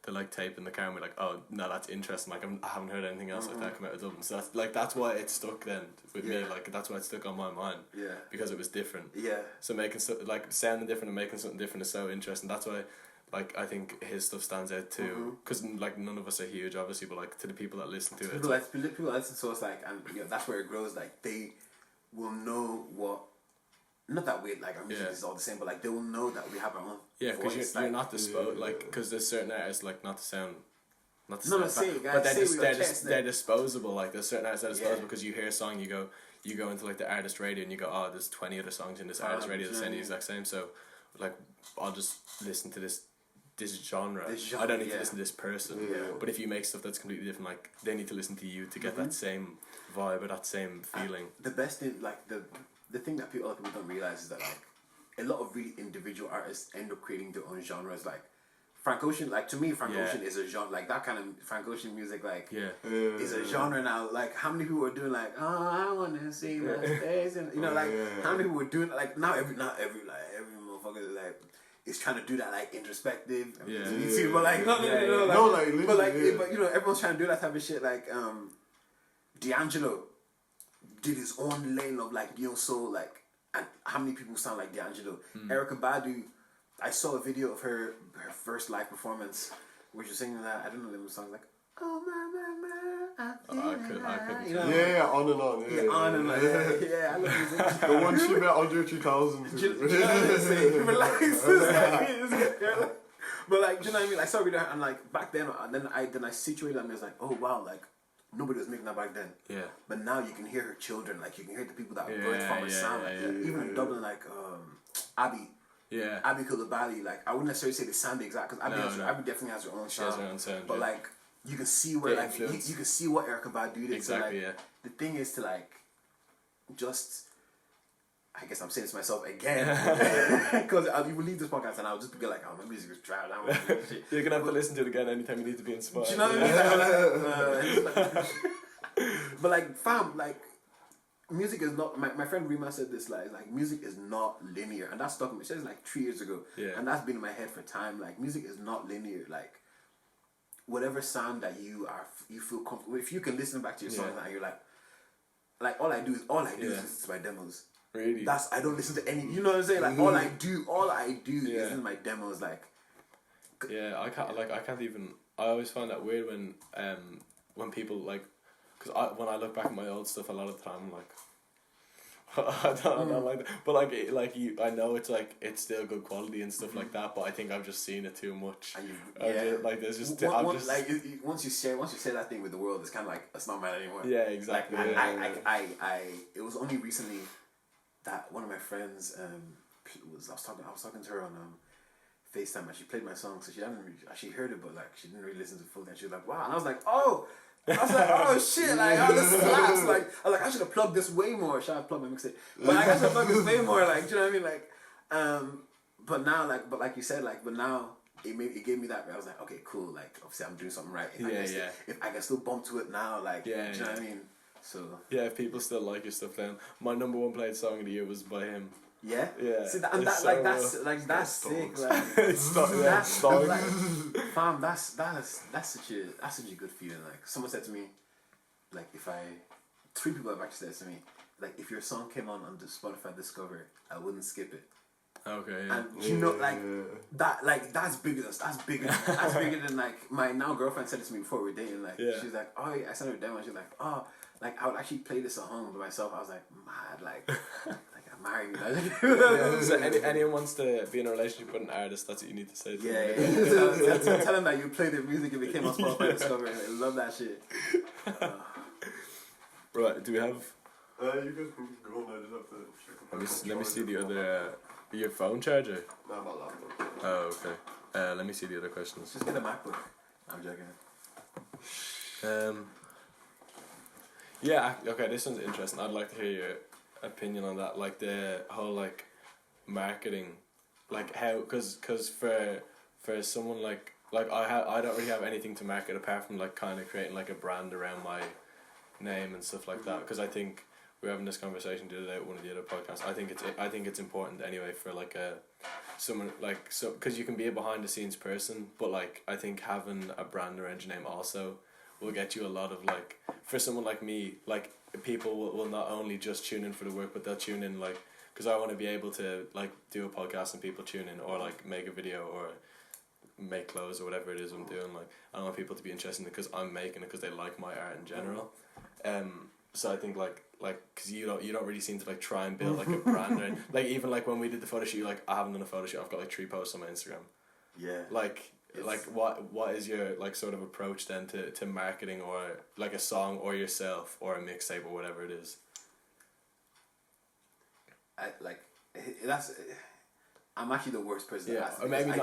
like tape in the car, and we're like, oh no, that's interesting, like I haven't heard anything else like that come out of Dublin, so that's why it stuck then with me, like that's why it stuck on my mind, because it was different. So making like sounding different and making something different is so interesting. That's why, like, I think his stuff stands out too, because like none of us are huge, obviously, but like to the people that listen to it, people listen to us, like, and you know, that's where it grows. Like they will know what. Not that we like our music is all the same, but like they will know that we have our own. Yeah, because voice, you're not like, because there's certain artists, like, not to sound say it, guys, but they're disposable. Like there's certain artists that are disposable, because you hear a song, you go into like the artist radio and you go, oh, there's 20 other songs in this artist radio that sound the exact same, so like I'll just listen to this genre. I don't need to listen to this person. But if you make stuff that's completely different, like they need to listen to you to get that same vibe or that same feeling. The best thing, like the thing that other people don't realize is that like a lot of really individual artists end up creating their own genres. Like Frank Ocean, like to me, Frank Ocean is a genre. Like that kind of Frank Ocean music, like is a genre now. Like how many people are doing like, oh, I wanna see my face, and you know, like how many people were doing like not every motherfucker like is trying to do that like introspective. But like but you know, everyone's trying to do that type of shit. Like D'Angelo did his own lane of like neo soul, like, and how many people sound like D'Angelo? Erykah Badu, I saw a video of her first live performance where she's singing that, I don't know the songs, like, oh my, I could you know, on and on. Yeah, on and on. Yeah, I love music. The one she met Andre 3000. Relax. But like, do you know what I mean? I saw a video and like back then, then I situated and I was like, oh wow, like nobody was making that back then. Yeah. But now you can hear her children, like you can hear the people that birthed from her sound. Even in Dublin, like Abby. Yeah. Abby Coulibaly, like I wouldn't necessarily say they sound exact, because Abby definitely has her own sound. She has her own sound. But like you can see where like you can see what Erykah Badu did. Exactly. So, like, the thing is to like just. I guess I'm saying this to myself again, because you will leave this podcast and I'll just be like, oh, my music is trash. I don't want to do shit. You're gonna have to listen to it again anytime you need to be inspired. Do you know what I mean? But like, fam, like, music is not. My friend Rima said this, like music is not linear, and that's stuck. She said it like 3 years ago, and that's been in my head for time. Like, music is not linear. Like, whatever sound that you feel comfortable. If you can listen back to your song and you're like all I do is listen to my demos. Really? I don't listen to any. You know what I'm saying? Like all I do is listen to my demos. Like. Yeah, I can't even. I always find that weird when people like, because when I look back at my old stuff, a lot of the time I'm like, I don't like that. But I know it's like it's still good quality and stuff like that. But I think I've just seen it too much. Like there's just once you say that thing with the world, it's kind of like it's not mine anymore. Yeah, exactly. Like, it was only recently that one of my friends I was talking to her on FaceTime, and she played my song, so she heard it, but like she didn't really listen to the full thing. She was like, wow, and I was like, oh shit, like oh, this slaps. Like I was like, I should have plugged this way more. Should have plugged my mixtape, but like, I should have plugged this way more. Like, do you know what I mean? Like, but now, like you said, like, but now it gave me that. I was like, okay, cool. Like, obviously, I'm doing something right. If I can still bump to it now, like, do you know what I mean? So if people still like your stuff, then my number one played song of the year was by him. Yeah. See that's sick. Like fam, that's such a good feeling. Like someone said to me, like if 3 people have actually said to me, like if your song came on the Spotify Discover, I wouldn't skip it. Okay. Yeah. And you know, like that, like that's bigger than like my now girlfriend said it to me before we were dating. Like she's like, oh, I sent her a demo. And she's like, oh, like I would actually play this at home by myself. I was like, mad, like marry me. So anyone wants to be in a relationship with an artist, that's what you need to say to them. Yeah. Tell them that you played the music and became a Spotify discovery. I love that shit. Right, do we have... You guys can go on, I just have to check. Let me see the other... your phone charger? No, my laptop. Oh, okay. Let me see the other questions. Just get a MacBook. I'm joking. Yeah, okay, this one's interesting. I'd like to hear your opinion on that. Like, the whole, like, marketing. Like, how... Because for someone like I don't really have anything to market apart from, like, kind of creating, like, a brand around my name and stuff like that. Because I think we were having this conversation the other day at one of the other podcasts. I think it's important anyway for, like, someone, like, so... Because you can be a behind-the-scenes person, but, like, I think having a brand around your name also will get you a lot of, like... For someone like me, like, people will not only just tune in for the work, but they'll tune in, like... Because I want to be able to, like, do a podcast and people tune in, or, like, make a video, or make clothes, or whatever it is I'm doing. Like, I want people to be interested in it because I'm making it because they like my art in general. So I think, like, because you don't really seem to, like, try and build, like, a brand. Or, like, even, like, when we did the photo shoot, like, I haven't done a photo shoot. I've got, like, 3 posts on my Instagram. Yeah. Like, what is your, like, sort of approach then to marketing, or, like, a song, or yourself, or a mixtape, or whatever it is? I'm actually the worst person to ask. Or maybe I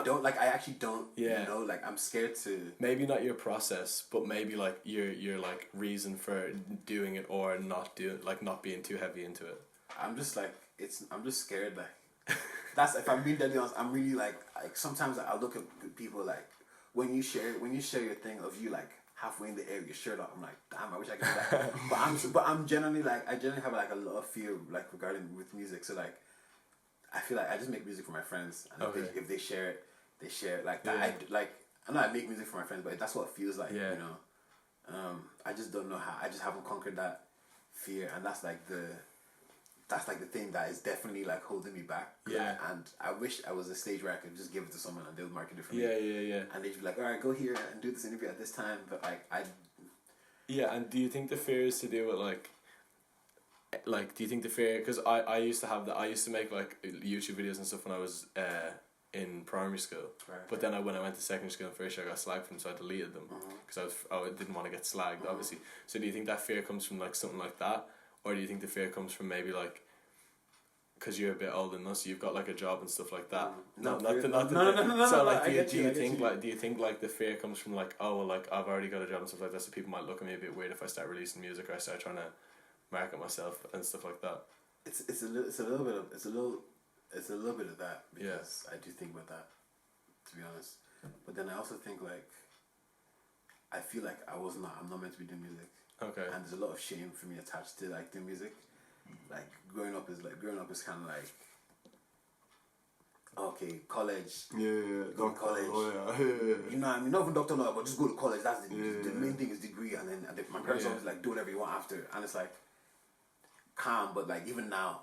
actually don't know. Like, I'm scared to... Maybe not your process, but maybe, like, your like, reason for doing it, or not being too heavy into it. I'm just, like, I'm just scared, like... That's, if I'm being deadly honest, I'm really, like sometimes I look at people, like, when you share your thing of you, like, halfway in the air, your shirt off, I'm like, damn, I wish I could do that. but I'm generally, like, I generally have, like, a lot of fear, like, regarding with music. So, like, I feel like I just make music for my friends, and if they share it, they share it. Like, that. I know I make music for my friends, but that's what it feels like, you know. I just don't know how. I just haven't conquered that fear, and that's like the thing that is definitely, like, holding me back. Yeah. And I wish I was a stage where I could just give it to someone and they'll market it for me. Yeah. And they'd be like, all right, go here and do this interview at this time. But, like, Yeah, and do you think the fear is to do with, like, do you think the fear... Because I used to have that. I used to make, like, YouTube videos and stuff when I was in primary school. Right. But then when I went to secondary school and first year, I got slagged from them, so I deleted them. Because I didn't want to get slagged, obviously. So do you think that fear comes from, like, something like that? Or do you think the fear comes from maybe, like... Because you're a bit older than us, so you've got, like, a job and stuff like that. No. So, like, do you think like the fear comes from, like, oh, well, like, I've already got a job and stuff like that, so people might look at me a bit weird if I start releasing music, or I start trying to market myself and stuff like that. It's a little bit of that, because I do think about that, to be honest. But then I also think, like, I feel like I'm not meant to be doing music. Okay. And there's a lot of shame for me attached to, like, doing music. Like, growing up is kind of like, okay, college. Yeah, go to college. You know what I mean? Not even doctor lawyer, but just go to college. That's the main thing is degree. And then my parents always, like, do whatever you want after. And it's like, calm, but, like, even now,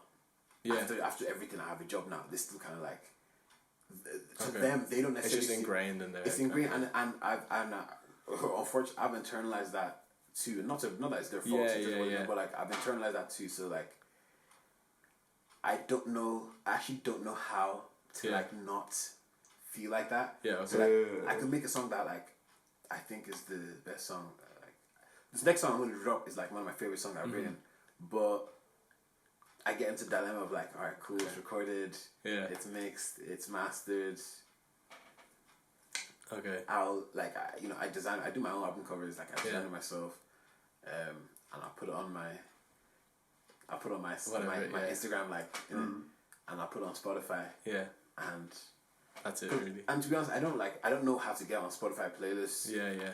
after everything, I have a job now. They still kind of, like, to them, they don't necessarily... It's just ingrained in there. It's ingrained, and unfortunately, I've internalized that too. Not that it's their fault, but, like, I've internalized that too. So, like, I actually don't know how to like not feel like that. Yeah, okay. So, like, I could make a song that, like, I think is the best song. Like, this next song I'm going to drop is, like, one of my favorite songs I've written, but I get into the dilemma of, like, alright, cool, it's recorded, it's mixed, it's mastered. Okay. I'll, like, I do my own album covers, like, I design it myself, and I put it on my Instagram, like, and I put it on Spotify. Yeah. And that's it, really. And to be honest, I don't know how to get on Spotify playlists. Yeah.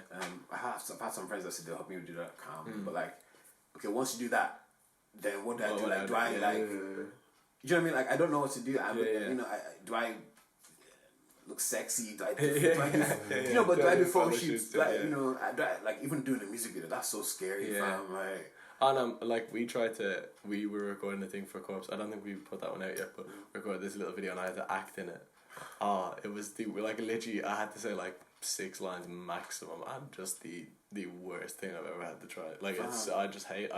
I've had some friends that said they'll help me do that, but, like, okay, once you do that, then what do I do? Like, do I, like, you know what I mean? Like, I don't know what to do. You know, do I look sexy? Do I do, you know, but do I do photo shoots? You know, like, even doing a music video, that's so scary. Fam, like. And like, we were recording a thing for Korpse. I don't think we put that one out yet, but we recorded this little video and I had to act in it. It was like, literally, I had to say, like, 6 lines maximum, and just the worst thing I've ever had to try. Like it's, I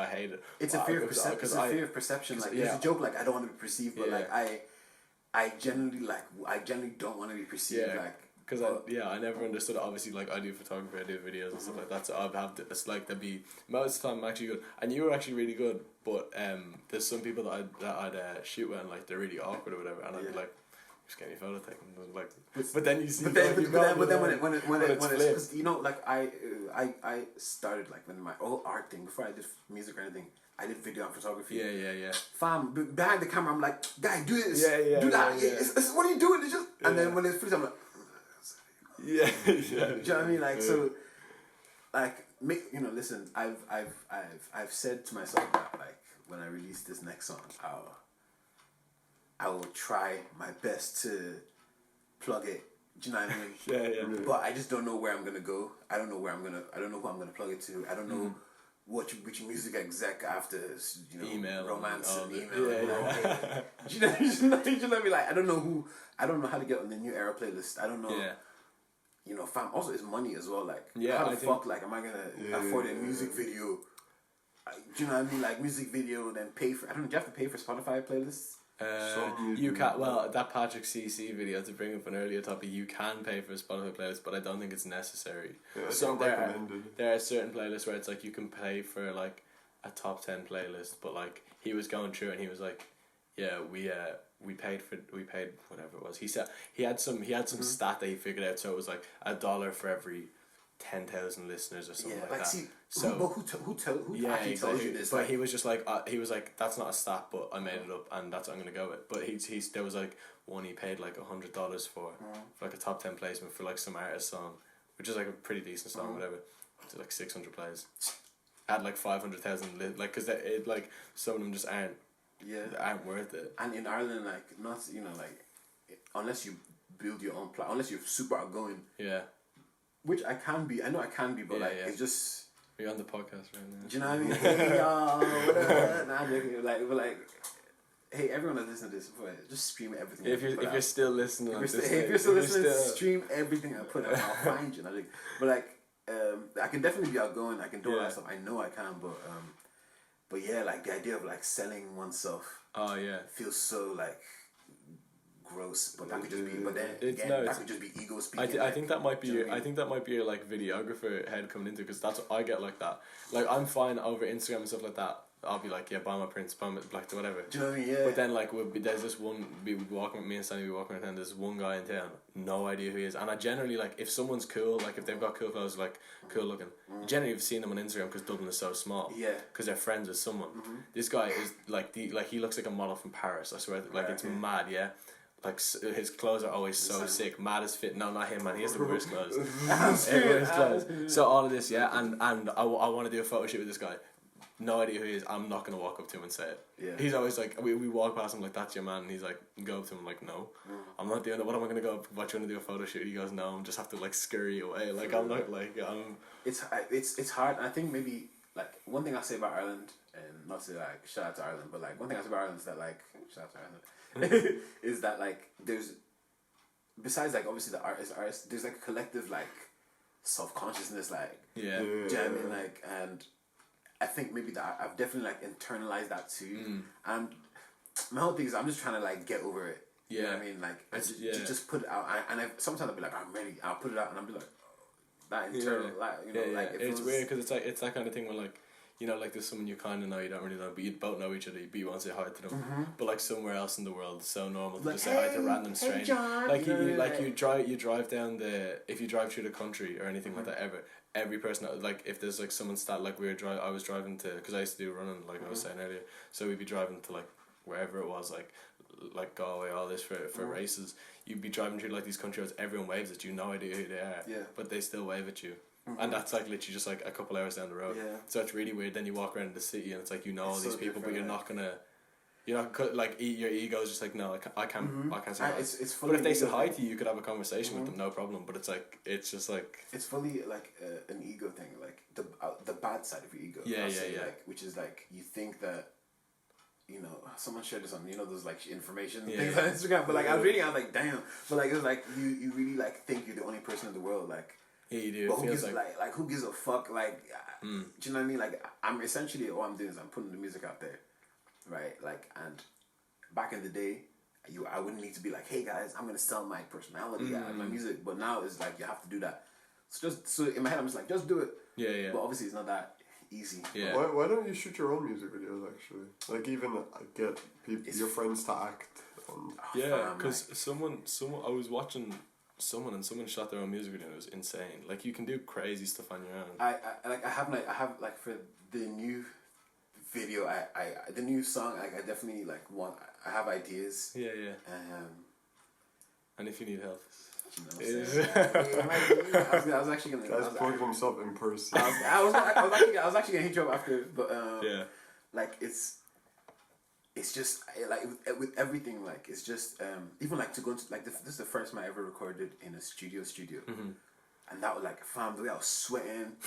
hate it. It's a fear of perception. It's a fear of perception. Like there's a joke like I don't want to be perceived, but like I generally don't want to be perceived like. Because I never understood it. Obviously, like I do photography, I do videos and stuff like that. So I've had to, it's like there'd be most of the time I'm actually good, and you were actually really good. But there's some people that I'd shoot with, and like they're really awkward or whatever, and I'd be like, just get your photo taken. Like, but then you see, but then when it's you know, like I started like when my whole art thing before I did music or anything. I did video and photography. Yeah. Fam, behind the camera, I'm like, guy, do this. Do that. It's, what are you doing? It's just, and then when it's free, I'm like, Do you know what I mean? Like so, like listen. I've said to myself that like when I release this next song, I will try my best to plug it. Do you know what I mean? Yeah. But I just don't know where I'm gonna go. I don't know who I'm gonna plug it to. I don't know which music exec after email romance and email. Yeah. Do you know what I mean? Like I don't know how to get on the new era playlist. I don't know. Yeah. Fam. Also, it's money as well. Like, yeah, how the fuck, like, am I gonna afford a music video? Do you know what I mean? Like, music video, then pay for. I don't know. Do you have to pay for Spotify playlists? You can. Well, that Patrick CC video, to bring up an earlier topic, you can pay for a Spotify playlist, but I don't think it's necessary. Yeah, so there are certain playlists where it's like you can pay for like a top 10 playlist, but like he was going through and he was like, yeah, we paid whatever it was. He said he had some stat that he figured out, so it was like $1 for every 10,000 listeners or something like that. See, so who actually tells you this? But he was just like that's not a stat, but I made it up and that's what I'm gonna go with. But he's there was like one he paid like $100 for like a top 10 placement for like some artist song, which is like a pretty decent song, whatever. It's like 600 plays. Had like 500,000 like because it like some of them just aren't worth it. And in Ireland, like not like unless you build your own unless you're super outgoing. Yeah. Which I can be. I know I can be, but it's just. You're on the podcast right now. Do you know what I mean? Hey y'all, whatever. Nah, I'm joking. Like, hey, everyone that listens to this, just stream everything. If you're still listening, if you're still listening, stream everything I put out. I'll find you. But like, I can definitely be outgoing. I can do all that stuff. I know I can, but yeah, like the idea of like selling oneself. Oh yeah. Feels so like. Gross, but that could just be. But then that could just be ego speaking. I think that might be your. I think that might be your like videographer head coming into, because that's what I get like that. Like I'm fine over Instagram and stuff like that. I'll be like, yeah, buy my prints, buy my black, whatever. Do you know what I mean? Yeah. But then like there's this one. We would walking with me and Sandy. We walking around town. There's one guy in town. No idea who he is. And I generally like if someone's cool, like if they've got cool clothes, like cool looking. Generally, I've seen them on Instagram because Dublin is so small. Yeah. Because they're friends with someone. This guy is like he looks like a model from Paris. I swear, like it's mad. Yeah. Like his clothes are always so sick, mad as fit. No, not him, man. He has the worst clothes. Worst clothes. So all of this, yeah, and I want to do a photo shoot with this guy. No idea who he is. I'm not gonna walk up to him and say it. Yeah. He's always like, we walk past him like, that's your man, and he's like, go up to him. I'm like, no, I'm not doing it. What am I gonna go? What, you want to do a photo shoot? He goes, no, I'm just have to like scurry away. Like I'm not like I'm. It's hard. I think maybe like one thing I say about Ireland, and not to like shout out to Ireland, but like one thing I say about Ireland is that like shout out to Ireland. is that like there's besides like obviously the artists there's like a collective like self-consciousness like do you know what I mean, like, and I think maybe that I've definitely like internalized that too and my whole thing is I'm just trying to like get over it. You know what I mean, like just put it out and sometimes I'll be like I'm ready, I'll put it out and I'll be like that internal like like it's weird because it's that kind of thing where like like there's someone you kind of know, you don't really know, but you both know each other, but you want to say hi to them. But like somewhere else in the world, it's so normal to like, just say hi to random strangers. John. Like you drive down if you drive through the country or anything like that every person, like if there's like someone like I was driving to, because I used to do running like I was saying earlier, so we'd be driving to like wherever it was, like Galway, all this for races. You'd be driving through like these country roads, everyone waves at you, no idea who they are, but they still wave at you. And that's like literally just like a couple hours down the road. So it's really weird. Then you walk around the city and it's like all these people, but you're not like your ego's just like no, I can't say hi. It's but if they said hi to you, you could have a conversation with them, no problem. But it's just like it's fully like an ego thing, like the bad side of your ego. Like, which is like you think that you know, someone shared this on, you know, those like information Yeah, things yeah. on Instagram. But like I was reading, I was like, damn. But like it was like you really like think you're the only person in the world, like. Yeah, you do. But It who feels gives like who gives a fuck? Like, do you know what I mean? Like I'm essentially all I'm doing is I'm putting the music out there, right? Like, and back in the day, I wouldn't need to be like, hey guys, I'm gonna sell my personality out of my music. But now it's like you have to do that. So in my head I'm just like, just do it. Yeah, yeah. But obviously it's not that easy. Yeah. Why don't you shoot your own music videos actually? Like even get your friends to act. And Yeah, because someone I was watching someone shot their own music video and it was insane. Like you can do crazy stuff on your own. I have like for the new video I the new song like I definitely like want I have ideas. Yeah, yeah. And if you need help. You know I was actually gonna. Guys plugging himself in person. I was actually gonna hit you up after, but yeah. Like it's just like with everything like it's just even like to go into like this is the first time I ever recorded in a studio, and that was like fam the way I was sweating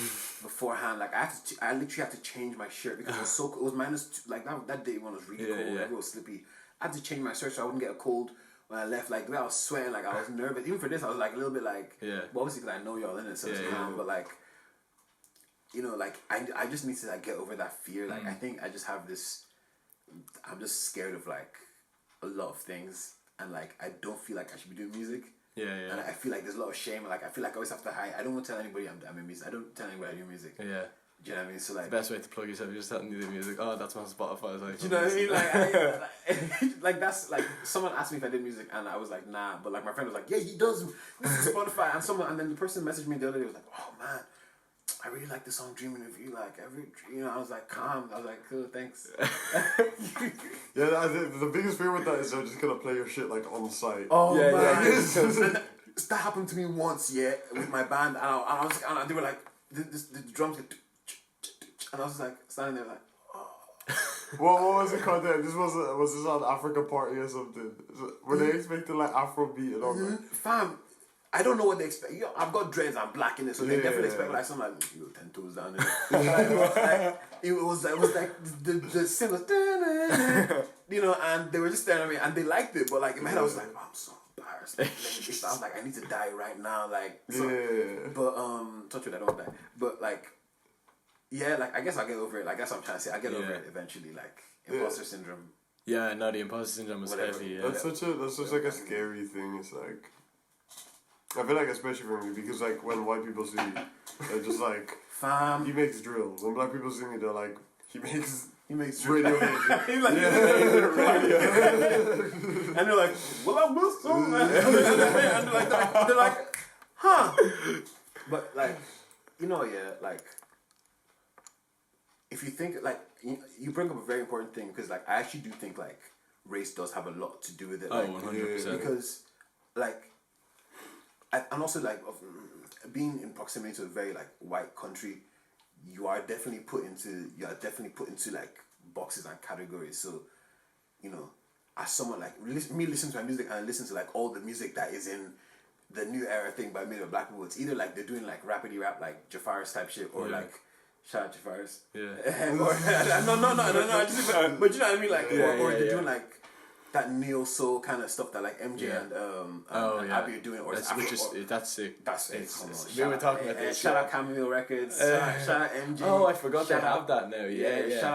beforehand like I literally had to change my shirt because it was -2, like that day when it was really cold, everyone was slippy. I had to change my shirt so I wouldn't get a cold. When I left, like the way I was sweating, like I was nervous. Even for this, I was like a little bit like, but obviously because I know y'all in it, so it's calm. But like, you know, like I just need to like get over that fear. Like I think I just have this. I'm just scared of like a lot of things, and like I don't feel like I should be doing music. Yeah, yeah. And I feel like there's a lot of shame. Like I feel like I always have to hide. I don't want to tell anybody I'm in music. I don't tell anybody I do music. Yeah. Do you know what I mean? So like the best way to plug yourself is just telling you the music. Oh, that's my Spotify. Like, do you know what I mean? Like, like that's like someone asked me if I did music, and I was like, nah. But like my friend was like, yeah, he does. This is Spotify, and then the person messaged me the other day was like, oh man, I really like the song "Dreaming of You." Like I was like, calm. I was like, cool, thanks. Yeah, the biggest fear with that is they're just gonna play your shit like on site. Oh yeah, man, yeah. that happened to me once, yeah, with my band, and they were like, the drums get. And I was like standing there like, What was it called then? Was this on Africa Party or something? Were they expecting like Afrobeat and all that? fam, I don't know what they expect. Yo, I've got dreads, I'm black in it, so they definitely expect like something like 10 toes down there. It was like the sing was, you know, and they were just staring at me and they liked it, but like in my head I was like, oh, I'm so embarrassed. Like, I was like, I need to die right now, like. So, but touch wood, I don't die. But like. Yeah, like I guess I'll get over it. Like that's what I'm trying to say. I'll get over it eventually. Like imposter syndrome. Yeah, no, the imposter syndrome was heavy. Yeah. That's such like a scary thing. It's like I feel like especially for me because like when white people see me, they're just like fam. He makes drill. When black people see me, they're like he makes radio. He's like radio. And they're like, well, I'm Muslim. And they're like, huh? But like, you know, yeah, like. If you think like you bring up a very important thing because like I actually do think like race does have a lot to do with it. Oh, like, 100%. Because like, and also like of being in proximity to a very like white country, you are definitely put into like boxes and categories. So, you know, as someone like me listen to my music and listen to like all the music that is in the new era thing by made of black people, it's either like they're doing like rapidy rap like Jafar's type shit or like. Shout out to Faris. Yeah. No. Just, but you know what I mean, like, or they're doing like that neo soul kind of stuff that like MJ and Abby are doing, or that's sick. That's sick. We were talking about this. Shout out Cameo Records. Shout out MJ. Oh, I forgot they have that now. Yeah. Shout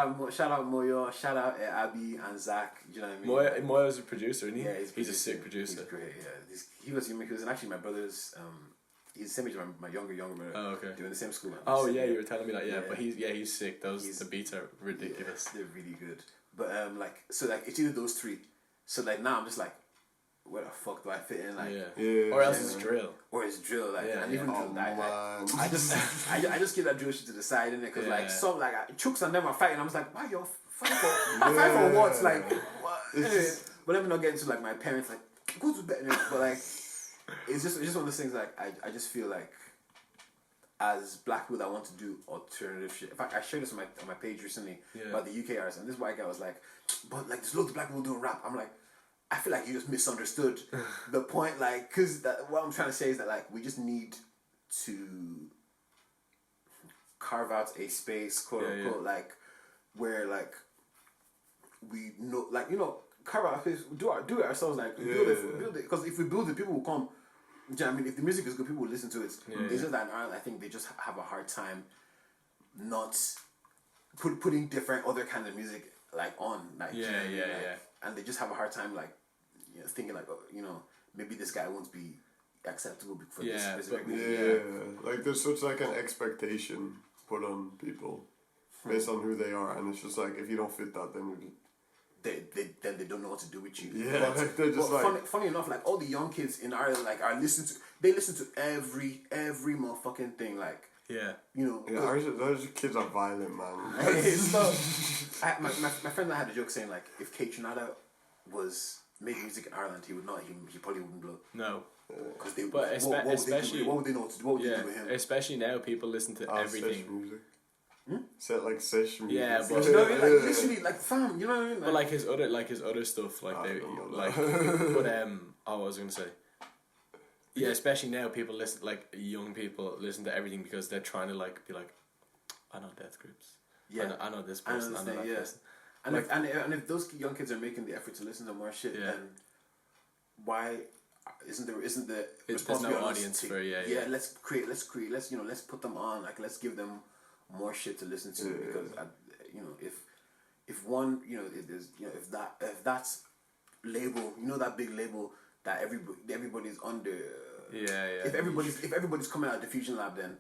out Moyo. Shout out Abby and Zach. You know what I mean? Moyo's a producer, isn't he? Yeah, he's a sick producer. He's great. Yeah, he was actually my brother's. He's the same age as my younger brother. Oh, okay. Doing the same school. Oh yeah, you were telling me that. Yeah, but he's sick. The beats are ridiculous. Yeah, they're really good. But like it's either those three. So like now I'm just like, where the fuck do I fit in? Like or else it's drill. Or it's drill. Like and even drill. Like, I just keep that drill shit to the side in it because like some like Chooks and them are fighting. I'm just like, why y'all fighting for? Fight for what? Like what? Anyway, but let me not get into like my parents like go to bed. But like. It's just one of those things like I just feel like as black people that want to do alternative shit. In fact, I shared this on my page recently about the UK artists, and this white guy was like, but like there's loads of black people doing rap. I'm like, I feel like you just misunderstood the point, like, because what I'm trying to say is that like we just need to carve out a space, quote unquote, like where like we know, like, you know, carve out a place, do it ourselves, like build it, because if we build it, people will come. Do you know what I mean? If the music is good, people will listen to it. It's just that in Ireland, I think they just have a hard time not putting different other kinds of music like on, like, and they just have a hard time, like, you know, thinking like, oh, you know, maybe this guy won't be acceptable for this specific music. Like there's such like an expectation put on people based on who they are, and it's just like if you don't fit that, then they don't know what to do with you. Yeah, like they're just like funny enough, like all the young kids in Ireland, like listen to every motherfucking thing, like. Yeah. You know. Yeah, those kids are violent, man. My friend had a joke saying like, if Kate Trinata was made music in Ireland, he would not. He probably wouldn't blow. No. Because they. But especially, what would they know? What would they do with him? Especially now, people listen to everything. Music. Set like session music. Yeah, but you know, like literally, like fam, you know what I mean? Like, but like his other stuff, like they like. But I was gonna say. Yeah, especially now, people listen, like young people listen to everything because they're trying to like be like, I know death groups. Yeah, I know this person. I know that person. And like, and if those young kids are making the effort to listen to more shit, then why isn't there there's no audience for let's put them on, like let's give them more shit to listen to because you know if one, you know, it is, you know, if that's label, you know, that big label that everybody's under. If everybody's coming out of the Fusion Lab, then,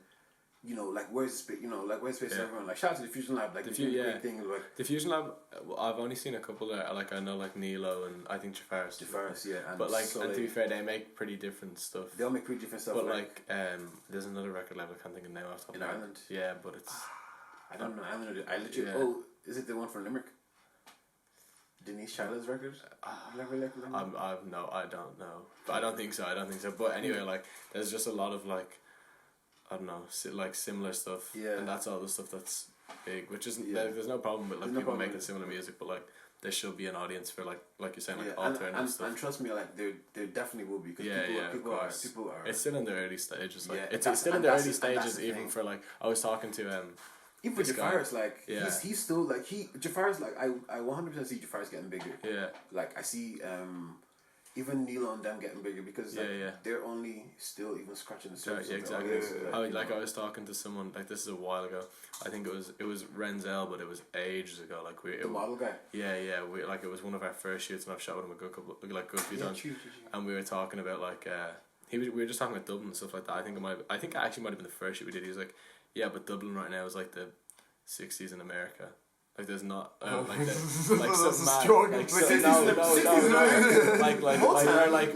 you know, like where's the space? You know, like where's the space for everyone? Like shout out to the Fusion Lab, like the thing. Like the Fusion Lab, I've only seen a couple there. Like I know like Nilo and I think Jafaris. But like, and to be fair, they make pretty different stuff. They all make pretty different stuff. But like there's another record label I can't think of now off the top in Ireland. Yeah, but it's. I don't know. I literally. Oh, is it the one from Limerick? Denise Charlotte's record? I don't know. But I don't think so. But anyway, like, there's just a lot of, like, I don't know, like, similar stuff. Yeah. And that's all the stuff that's big, which isn't, there's no problem with, like, people making similar music, but, like, there should be an audience for, like you're saying, like, alternative stuff. And trust me, like, there definitely will be, because people are... It's still in the early stages, like, it's still in the early stages, even for, like, I was talking to, even for Jafaris, like he's still like Jafaris, like I 100% see Jafaris getting bigger. Yeah. Like I see even Nilo and them getting bigger because they're only still even scratching the surface. Yeah, exactly. I was talking to someone, like, this is a while ago. I think it was Renzel, but it was ages ago. Like the model guy. Yeah. We like it was one of our first shoots, and I've shot with him a good few times. True. And we were talking about like we were just talking about Dublin and stuff like that. I think it actually might have been the first shoot we did. He was like, yeah, but Dublin right now is like the 60s in America. Like there's not like some mad like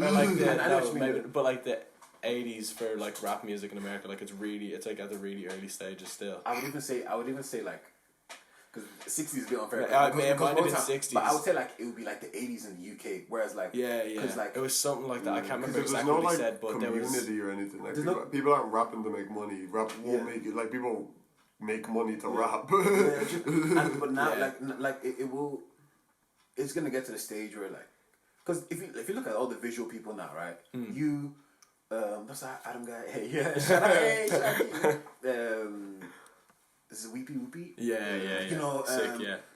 but like the 80s for like rap music in America, like it's like at the really early stages still. I would even say like, because 60s is a bit unfair. It might have been 60s. But I would say like it would be like the 80s in the UK, whereas like because like it was something like that. I can't remember exactly what he said, but there was community or anything. Like people aren't rapping to make money. Rap won't make it. Like people make money to rap. But now like it will. It's gonna get to the stage where like, because if you look at all the visual people now, right? You, that's that Adam guy. Hey, yeah, shout out. This is Weepy Whoopy. Yeah. You know, sick,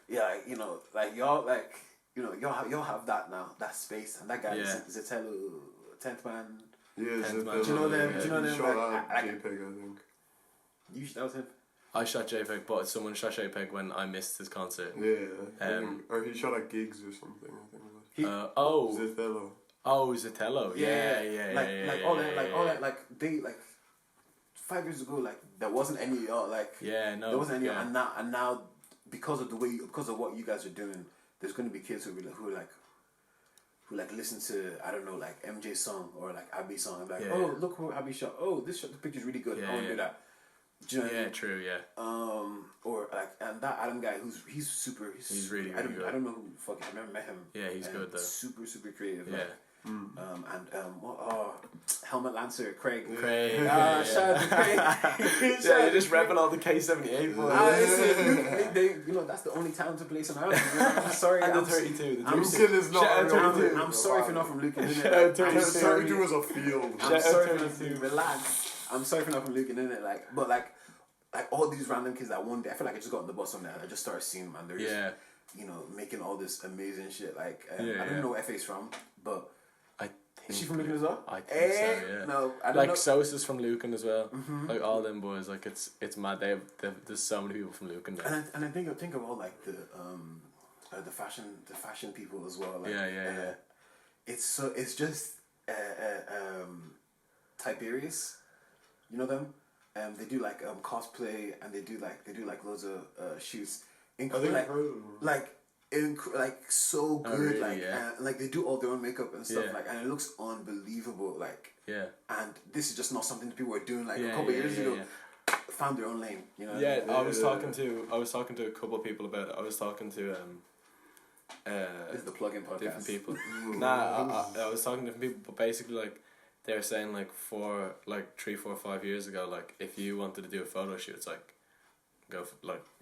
yeah. You know, like y'all, like you know, y'all have that now, that space, and that guy is Zatello, 10th Man. Yeah, do you know them? Do you know them? Like, JPEG, I think. That was him. I shot JPEG, but someone shot JPEG when I missed his concert. Yeah. Or he shot at gigs or something, I think it was. Zatello. Oh, Zatello. Yeah. Like all that, like they like 5 years ago, like there wasn't any there wasn't any, and now because of what you guys are doing, there's gonna be kids who listen to, I don't know, like MJ's song or like Abby's song and like, oh, look who Abby shot. Oh, the picture's really good. I want to do that. Do you know what I mean? True, yeah. Or like, and that Adam guy, he's really good. I don't know who fucking, I never met him. Yeah, he's good though. Super, super creative. Yeah. Helmet Lancer, Craig. Shout out to Craig. You're just repping all the K78 boys. You know, that's the only talented place in Ireland. I'm sorry. And the 32. I'm sorry if you're not from Lucan. 32 is a field. I'm sorry for relax. I'm sorry for not from Lucan, innit? Like all these random kids that one day, I feel like I just got on the bus one day and I just started seeing them and you know, making all this amazing shit. Like, I Yeah, don't yeah. know where FA's from, but I is she think from Lucan as well? I think so, Eh, yeah. No, I don't Like know. Sosa's from Lucan as well. Mhm. Like all them boys, like it's mad. There's so many people from Lucan there. And I think of all like the fashion people as well. Like, Yeah. it's just Tiberius, you know them. They do like cosplay, and they do like loads of shoots. I think Like I've heard of them. like so good. really? Like Yeah. like they do all their own makeup and stuff. Yeah. Like, and it looks unbelievable. Like, Yeah. and this is just not something that people were doing like Yeah, a couple yeah, years yeah, ago. yeah. Found their own lane. You know. Yeah, I was Yeah. talking to a couple of people about it. I was talking to This is the plug-in podcast. different people. Nah, I was talking to different people, but basically like they're saying like 3, 4, 5 years ago, like if you wanted to do a photo shoot, it's like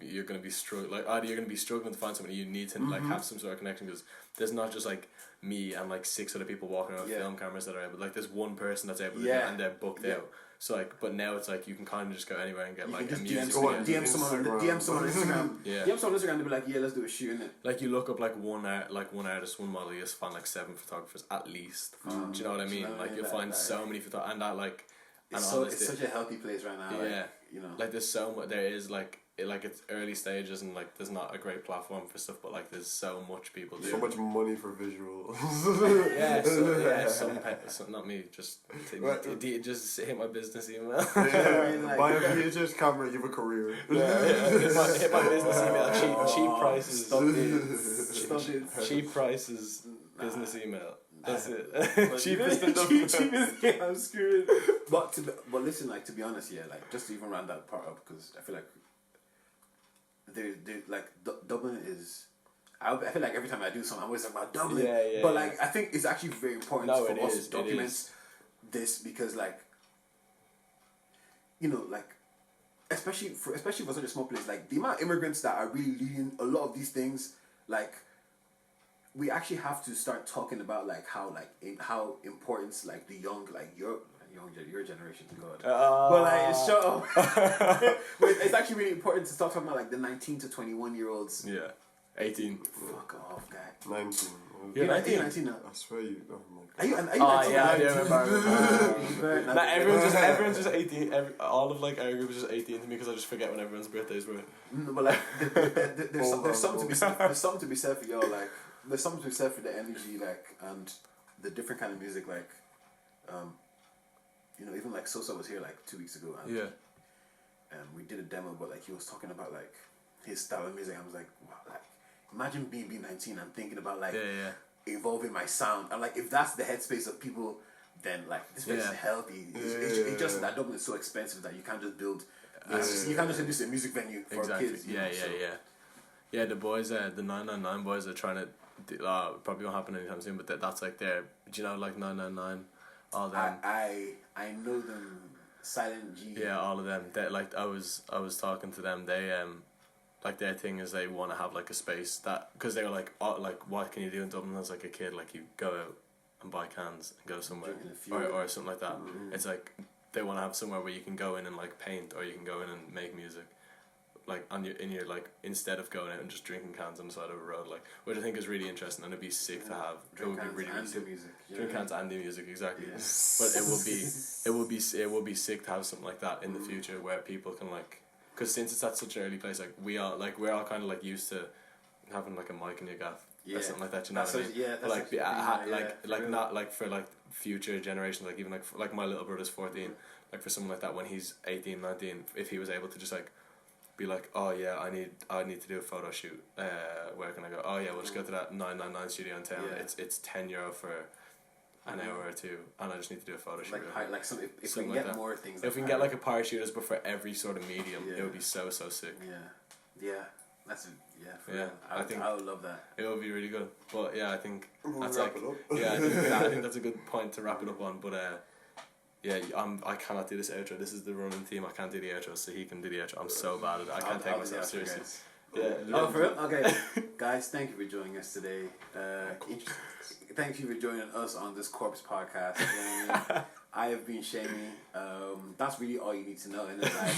you're gonna be either you're gonna be struggling to find somebody, you need to like have some sort of connection, because there's not just like me and like 6 other people walking around with film cameras that are able, like there's one person that's able to do it, and they're booked out. So like, but now it's like you can kind of just go anywhere and get You like can a just music DM video. DM someone on Instagram. Yeah. DM someone on Instagram and be like, yeah, let's do a shoot in it. Like you look up like one artist, one model, you just find like 7 photographers at least. Do you know what I mean? Like you'll find so many photographers, and that like, and It's such a healthy place right now. Yeah. Like, you know. like there's so much. There is like it's early stages, and like there's not a great platform for stuff, but like there's so much people do. So much money for visuals. Some not me. Just just hit my business email. Yeah, buy a VHS camera, you have a career. Hit my business email. Cheap prices. Stop it. Cheap prices. Business email. That's it. Cheapest. Yeah, I'm screwed. But listen, like, to be honest, yeah, like just to even round that part up, because I feel like Dublin is. I feel like every time I do something, I'm always talking about Dublin. But like, I think it's actually very important for us to document this, because like, you know, like, especially for such a small place, like the amount of immigrants that are really leading a lot of these things, like, we actually have to start talking about like how important like the young, like your generation, God. But like, shut up. But it's actually really important to start talking about like the 19 to 21-year-olds. Yeah. 18. Fuck off, guy. 19. You're 19 now. I swear you. Oh my God. Are you 19? Oh yeah, I do 19? remember. Nah, everyone's just 18. All of like our group is just 18 to me, because I just forget when everyone's birthdays were. No, but like, there's something to be said for y'all. Like, there's something to be said for the energy, like, and the different kind of music, like, you know, even like Sosa was here like 2 weeks ago, and we did a demo, but like he was talking about like his style of music. I was like, wow, like, imagine being 19 and thinking about like evolving my sound. And like, if that's the headspace of people, then like this place is healthy. It's just that Dublin is so expensive that you can't just build. You can't just do this a music venue for kids. Yeah, the boys, the 999 boys are trying to. Probably won't happen anytime soon, but that's like their. Do you know like 999? All them. I know them. Silent G. Yeah, all of them. They like I was talking to them. They like their thing is they want to have like a space that, because they were like, oh, like what can you do in Dublin as like a kid? Like you go out and buy cans and go somewhere or something like that. It's like they want to have somewhere where you can go in and like paint, or you can go in and make music, like in your like, instead of going out and just drinking cans on the side of a road, like, which I think is really interesting, and it'd be sick to have. Drink it would be really cans and sick. do music. Drink cans and do music, exactly. Yeah. But it would be sick to have something like that in the future, where people can like, because since it's at such an early place, like we're all kind of like used to having like a mic in your gaff or something like that. You know what I mean? Yeah, that's like not like for like future generations, like even like my little brother's 14, like for someone like that when he's 18, 19, if he was able to just like be like, oh yeah, I need to do a photo shoot. Where can I go? Oh yeah, we'll just go to that 999 studio in town. Yeah. It's €10 for an hour or two, and I just need to do a photo shoot. If we can get more things. If we can get like a parachutist, but for every sort of medium, it would be so sick. I think I would love that. It would be really good. But yeah, I think that's wrap like it up. I think that's a good point to wrap it up on. But I cannot do this outro. This is the running theme. I can't do the outro, so he can do the outro. I'm so bad at it. I can't take myself seriously. Yeah. Oh, for real? Okay. Guys, thank you for joining us today. Thank you for joining us on this Korpse podcast. I have been Shamey. That's really all you need to know. And then, like,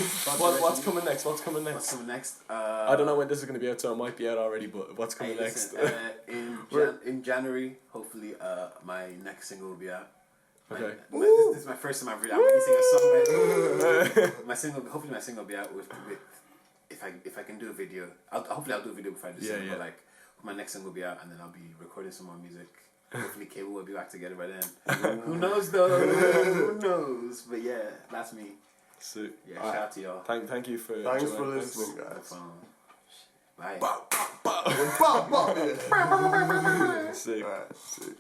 What's coming next? What's coming next? What's coming next? I don't know when this is going to be out, so it might be out already. But what's coming next? In January, hopefully, my next single will be out. Okay. This is my first time I'm releasing a song. Hopefully my single will be out with if I can do a video. Hopefully I'll do a video before I do something. But like my next single will be out, and then I'll be recording some more music. Hopefully Cable will be back together by then. Who knows though? Who knows? But yeah, that's me. So, yeah, shout out to y'all. Thank you for Thanks joining. for listening, guys. Bye. Sick. Sick. Alright, sick.